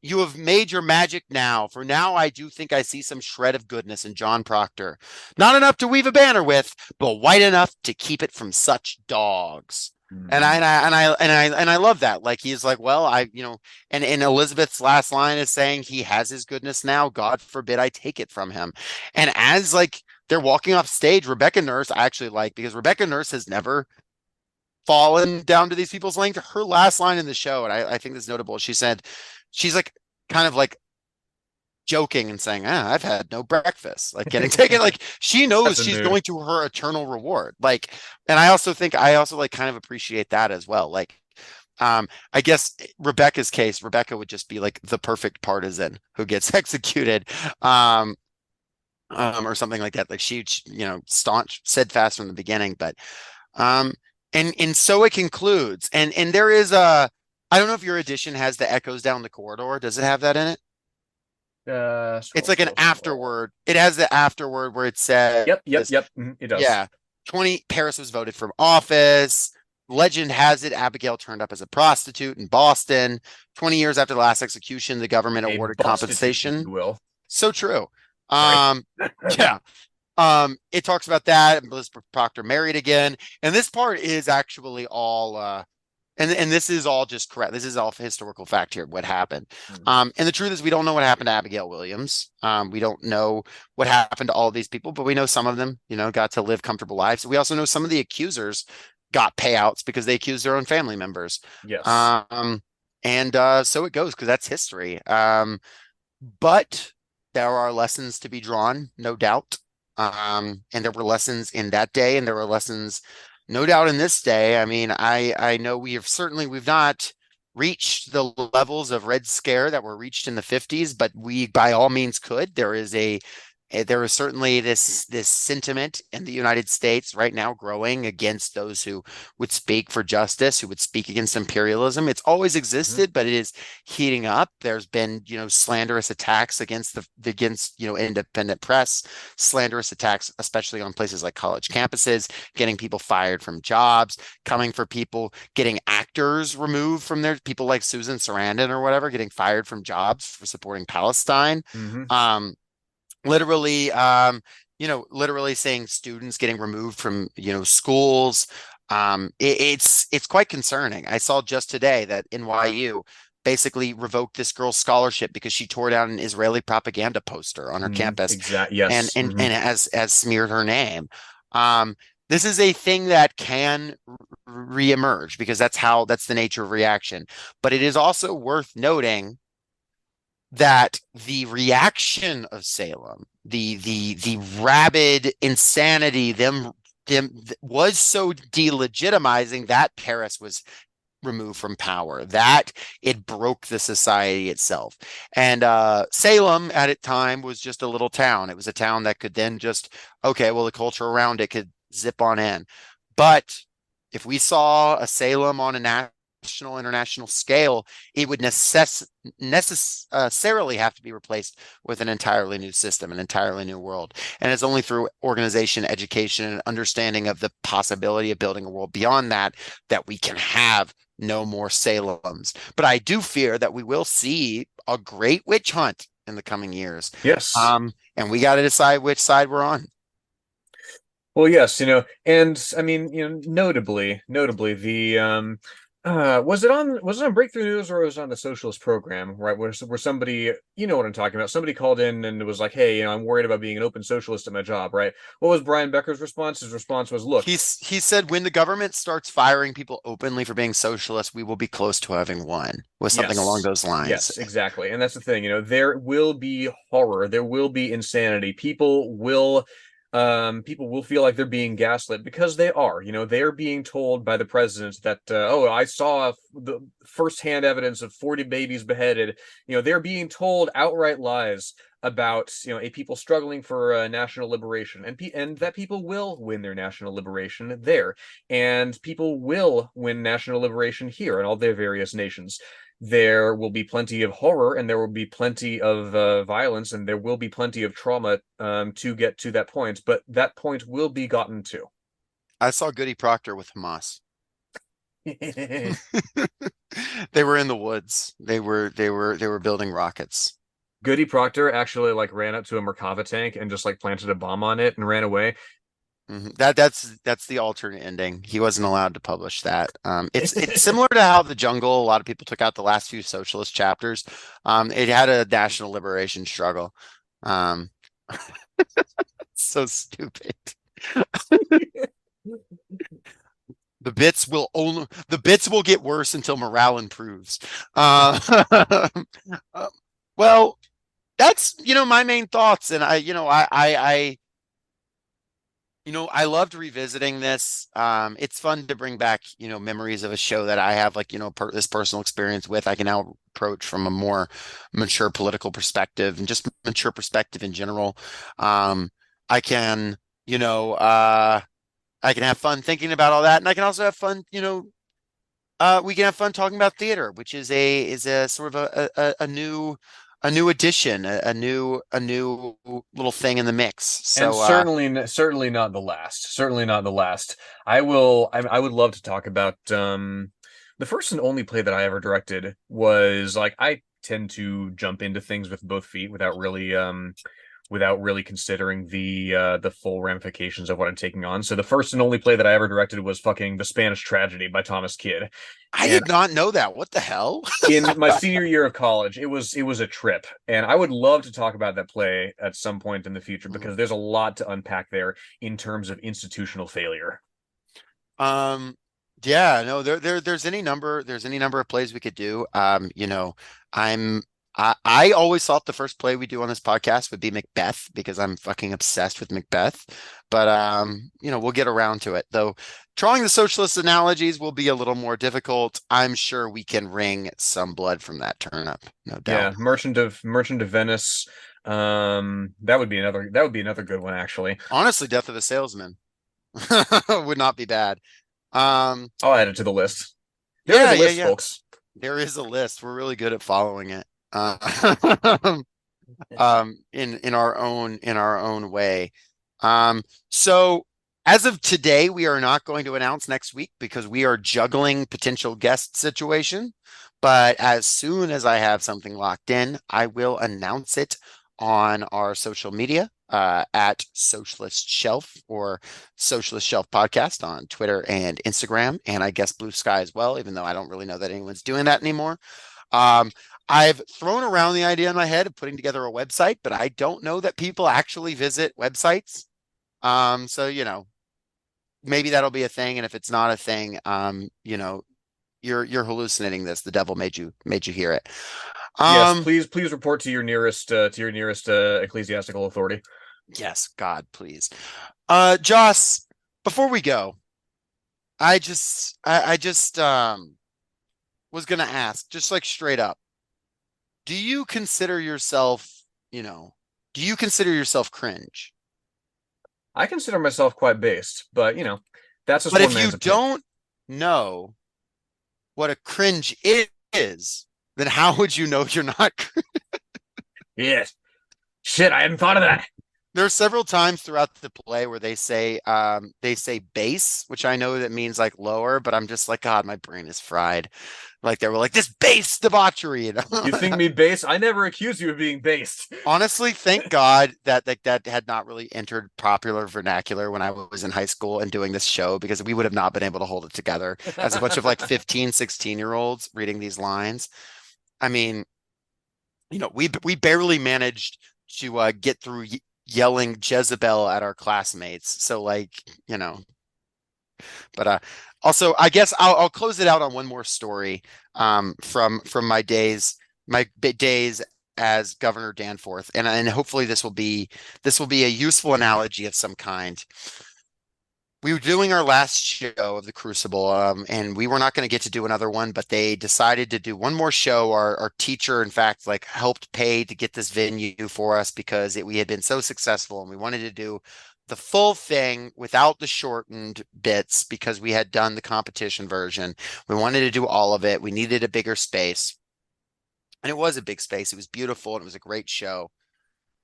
you have made your magic now, for now I do think I see some shred of goodness in John Proctor. Not enough to weave a banner with, but white enough to keep it from such dogs. And I love that. Like, he's like, well, and Elizabeth's last line is saying he has his goodness now. God forbid I take it from him. And as like they're walking off stage, Rebecca Nurse, I actually like, because Rebecca Nurse has never fallen down to these people's length. Her last line in the show, and I think this is notable, she said, she's like kind of like joking and saying, I've had no breakfast, like getting taken, like she knows she's going to her eternal reward. Like, and I also like kind of appreciate that as well. Like, I guess Rebecca's case, Rebecca would just be like the perfect partisan who gets executed, or something like that. Like she, staunch, steadfast from the beginning, but, and so it concludes, and there is I don't know if your edition has the echoes down the corridor. Does it have that in it? It's like an afterword. It has the afterword where it says, Yep. It does. Yeah. Paris was voted from office. Legend has it Abigail turned up as a prostitute in Boston. 20 years after the last execution, the government awarded compensation. So true. Yeah. It talks about that. Elizabeth Proctor married again. And this part is actually all and this is all just correct. This is all historical fact here, what happened. And the truth is, we don't know what happened to Abigail Williams. We don't know what happened to all these people, but we know some of them, got to live comfortable lives. We also know some of the accusers got payouts because they accused their own family members. Yes. And so it goes, because that's history. But there are lessons to be drawn, no doubt. And there were lessons in that day, and there were lessons no doubt in this day. I mean, I know we've not reached the levels of Red Scare that were reached in the 50s, but we by all means could. There is certainly this sentiment in the United States right now growing against those who would speak for justice, who would speak against imperialism. It's always existed, but it is heating up. There's been, slanderous attacks against independent press, slanderous attacks, especially on places like college campuses, getting people fired from jobs, coming for people, getting actors removed from their, people like Susan Sarandon or whatever, getting fired from jobs for supporting Palestine. Literally saying students getting removed from, schools. It's quite concerning. I saw just today that NYU basically revoked this girl's scholarship because she tore down an Israeli propaganda poster on her campus. Exactly. Yes. And has smeared her name. This is a thing that can reemerge because that's the nature of reaction. But it is also worth noting that the reaction of Salem, the rabid insanity, them was so delegitimizing that Paris was removed from power, that it broke the society itself. And Salem at its time was just a little town. It was a town that could then just, okay, well, the culture around it could zip on in. But if we saw a Salem on a national, international scale, it would necessarily have to be replaced with an entirely new system, an entirely new world. And it's only through organization, education, and understanding of the possibility of building a world beyond that that we can have no more Salems. But I do fear that we will see a great witch hunt in the coming years. Yes. And we got to decide which side we're on. Well, yes, and I mean, notably, the was it on Breakthrough News or was it on the Socialist Program, right? Where somebody, you know what I'm talking about? Somebody called in and it was like, "Hey, I'm worried about being an open socialist at my job," right? What was Brian Becker's response? His response was, "Look, he said when the government starts firing people openly for being socialists, we will be close to having won," was something along those lines. Yes, exactly. And that's the thing, there will be horror, there will be insanity. People will feel like they're being gaslit because they are. They're being told by the president that I saw the firsthand evidence of 40 babies beheaded. They're being told outright lies about a people struggling for national liberation, and that people will win their national liberation there, and people will win national liberation here in all their various nations. There will be plenty of horror, and there will be plenty of violence, and there will be plenty of trauma to get to that point, but that point will be gotten to. I saw Goody Proctor with Hamas. They were in the woods. They were building rockets. Goody Proctor actually ran up to a Merkava tank and just planted a bomb on it and ran away. Mm-hmm. That's the alternate ending. He wasn't allowed to publish that. It's similar to how The Jungle, a lot of people took out the last few socialist chapters. It had a national liberation struggle. So stupid. The bits will get worse until morale improves. Well, that's my main thoughts, and I loved revisiting this. It's fun to bring back, memories of a show that I have, this personal experience with. I can now approach from a more mature political perspective and just mature perspective in general. I can, I can have fun thinking about all that, and I can also have fun, we can have fun talking about theater, which is a sort of a new addition, a new little thing in the mix. So and certainly not the last. Certainly not the last. I would love to talk about the first and only play that I ever directed was I tend to jump into things with both feet without really considering the full ramifications of what I'm taking on. So the first and only play that I ever directed was fucking The Spanish Tragedy by Thomas Kidd. I did not know that. What the hell? In my senior year of college, it was a trip, and I would love to talk about that play at some point in the future because there's a lot to unpack there in terms of institutional failure. Yeah, no, there's any number of plays we could do. I always thought the first play we do on this podcast would be Macbeth because I'm fucking obsessed with Macbeth. But we'll get around to it. Though drawing the socialist analogies will be a little more difficult. I'm sure we can wring some blood from that turnip, no doubt. Yeah, Merchant of Venice. That would be another good one, actually. Honestly, Death of a Salesman would not be bad. I'll add it to the list. There is a list, folks. There is a list. We're really good at following it. In our own way. So as of today, we are not going to announce next week because we are juggling potential guest situation. But as soon as I have something locked in, I will announce it on our social media at Socialist Shelf or Socialist Shelf Podcast on Twitter and Instagram, and I guess Blue Sky as well, even though I don't really know that anyone's doing that anymore. I've thrown around the idea in my head of putting together a website, but I don't know that people actually visit websites. So, maybe that'll be a thing. And if it's not a thing, you're hallucinating this. The devil made you hear it. Yes, please report to your nearest ecclesiastical authority. Yes, God, please. Joss, before we go, I just was going to ask, just like straight up, do you consider yourself, do you consider yourself cringe? I consider myself quite based, but that's just But one if you man's opinion. don't know what a cringe is, then how would you know you're not cringe? Yes. Shit, I hadn't thought of that. There are several times throughout the play where they say base, which I know that means like lower, but I'm just like, God, my brain is fried. Like they were like, this base debauchery. You think me base? I never accuse you of being based. Honestly, thank God that that had not really entered popular vernacular when I was in high school and doing this show, because we would have not been able to hold it together as a bunch of like 15, 16-year-olds reading these lines. I mean, we barely managed to get through yelling Jezebel at our classmates. So like, but also I guess I'll close it out on one more story from my days as Governor Danforth, and hopefully this will be a useful analogy of some kind. We were doing our last show of the Crucible, and we were not going to get to do another one, but they decided to do one more show. Our teacher, in fact, like helped pay to get this venue for us because we had been so successful, and we wanted to do the full thing without the shortened bits because we had done the competition version. We wanted to do all of it. We needed a bigger space, and it was a big space. It was beautiful, and it was a great show.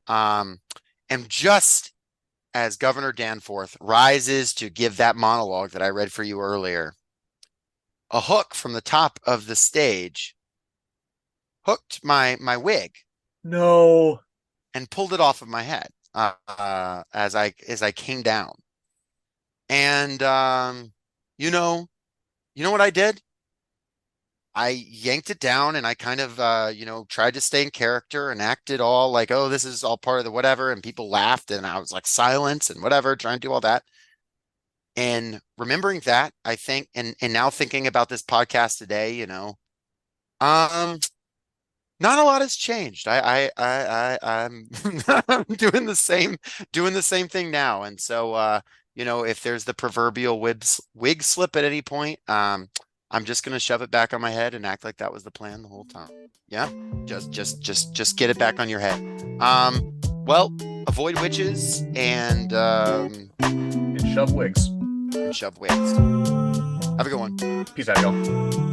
And just as Governor Danforth rises to give that monologue that I read for you earlier, a hook from the top of the stage hooked my wig. No. And pulled it off of my head as I came down. And you know what I did? I yanked it down and I kind of tried to stay in character and acted all like, oh, this is all part of the whatever, and people laughed and I was like silence and whatever, trying to do all that. And remembering that, I think, and now thinking about this podcast today, not a lot has changed. I'm I'm doing the same thing now. And so if there's the proverbial wig slip at any point, I'm just gonna shove it back on my head and act like that was the plan the whole time. Yeah, just get it back on your head. Well, avoid witches and shove wigs. Have a good one. Peace out, y'all.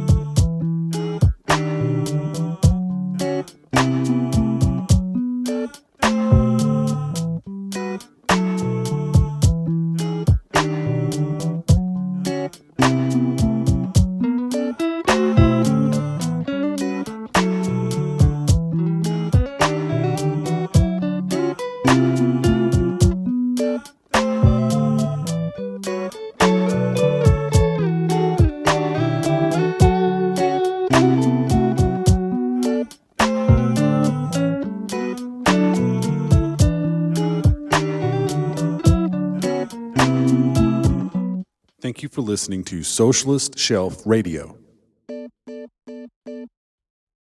Thank you for listening to Socialist Shelf Radio.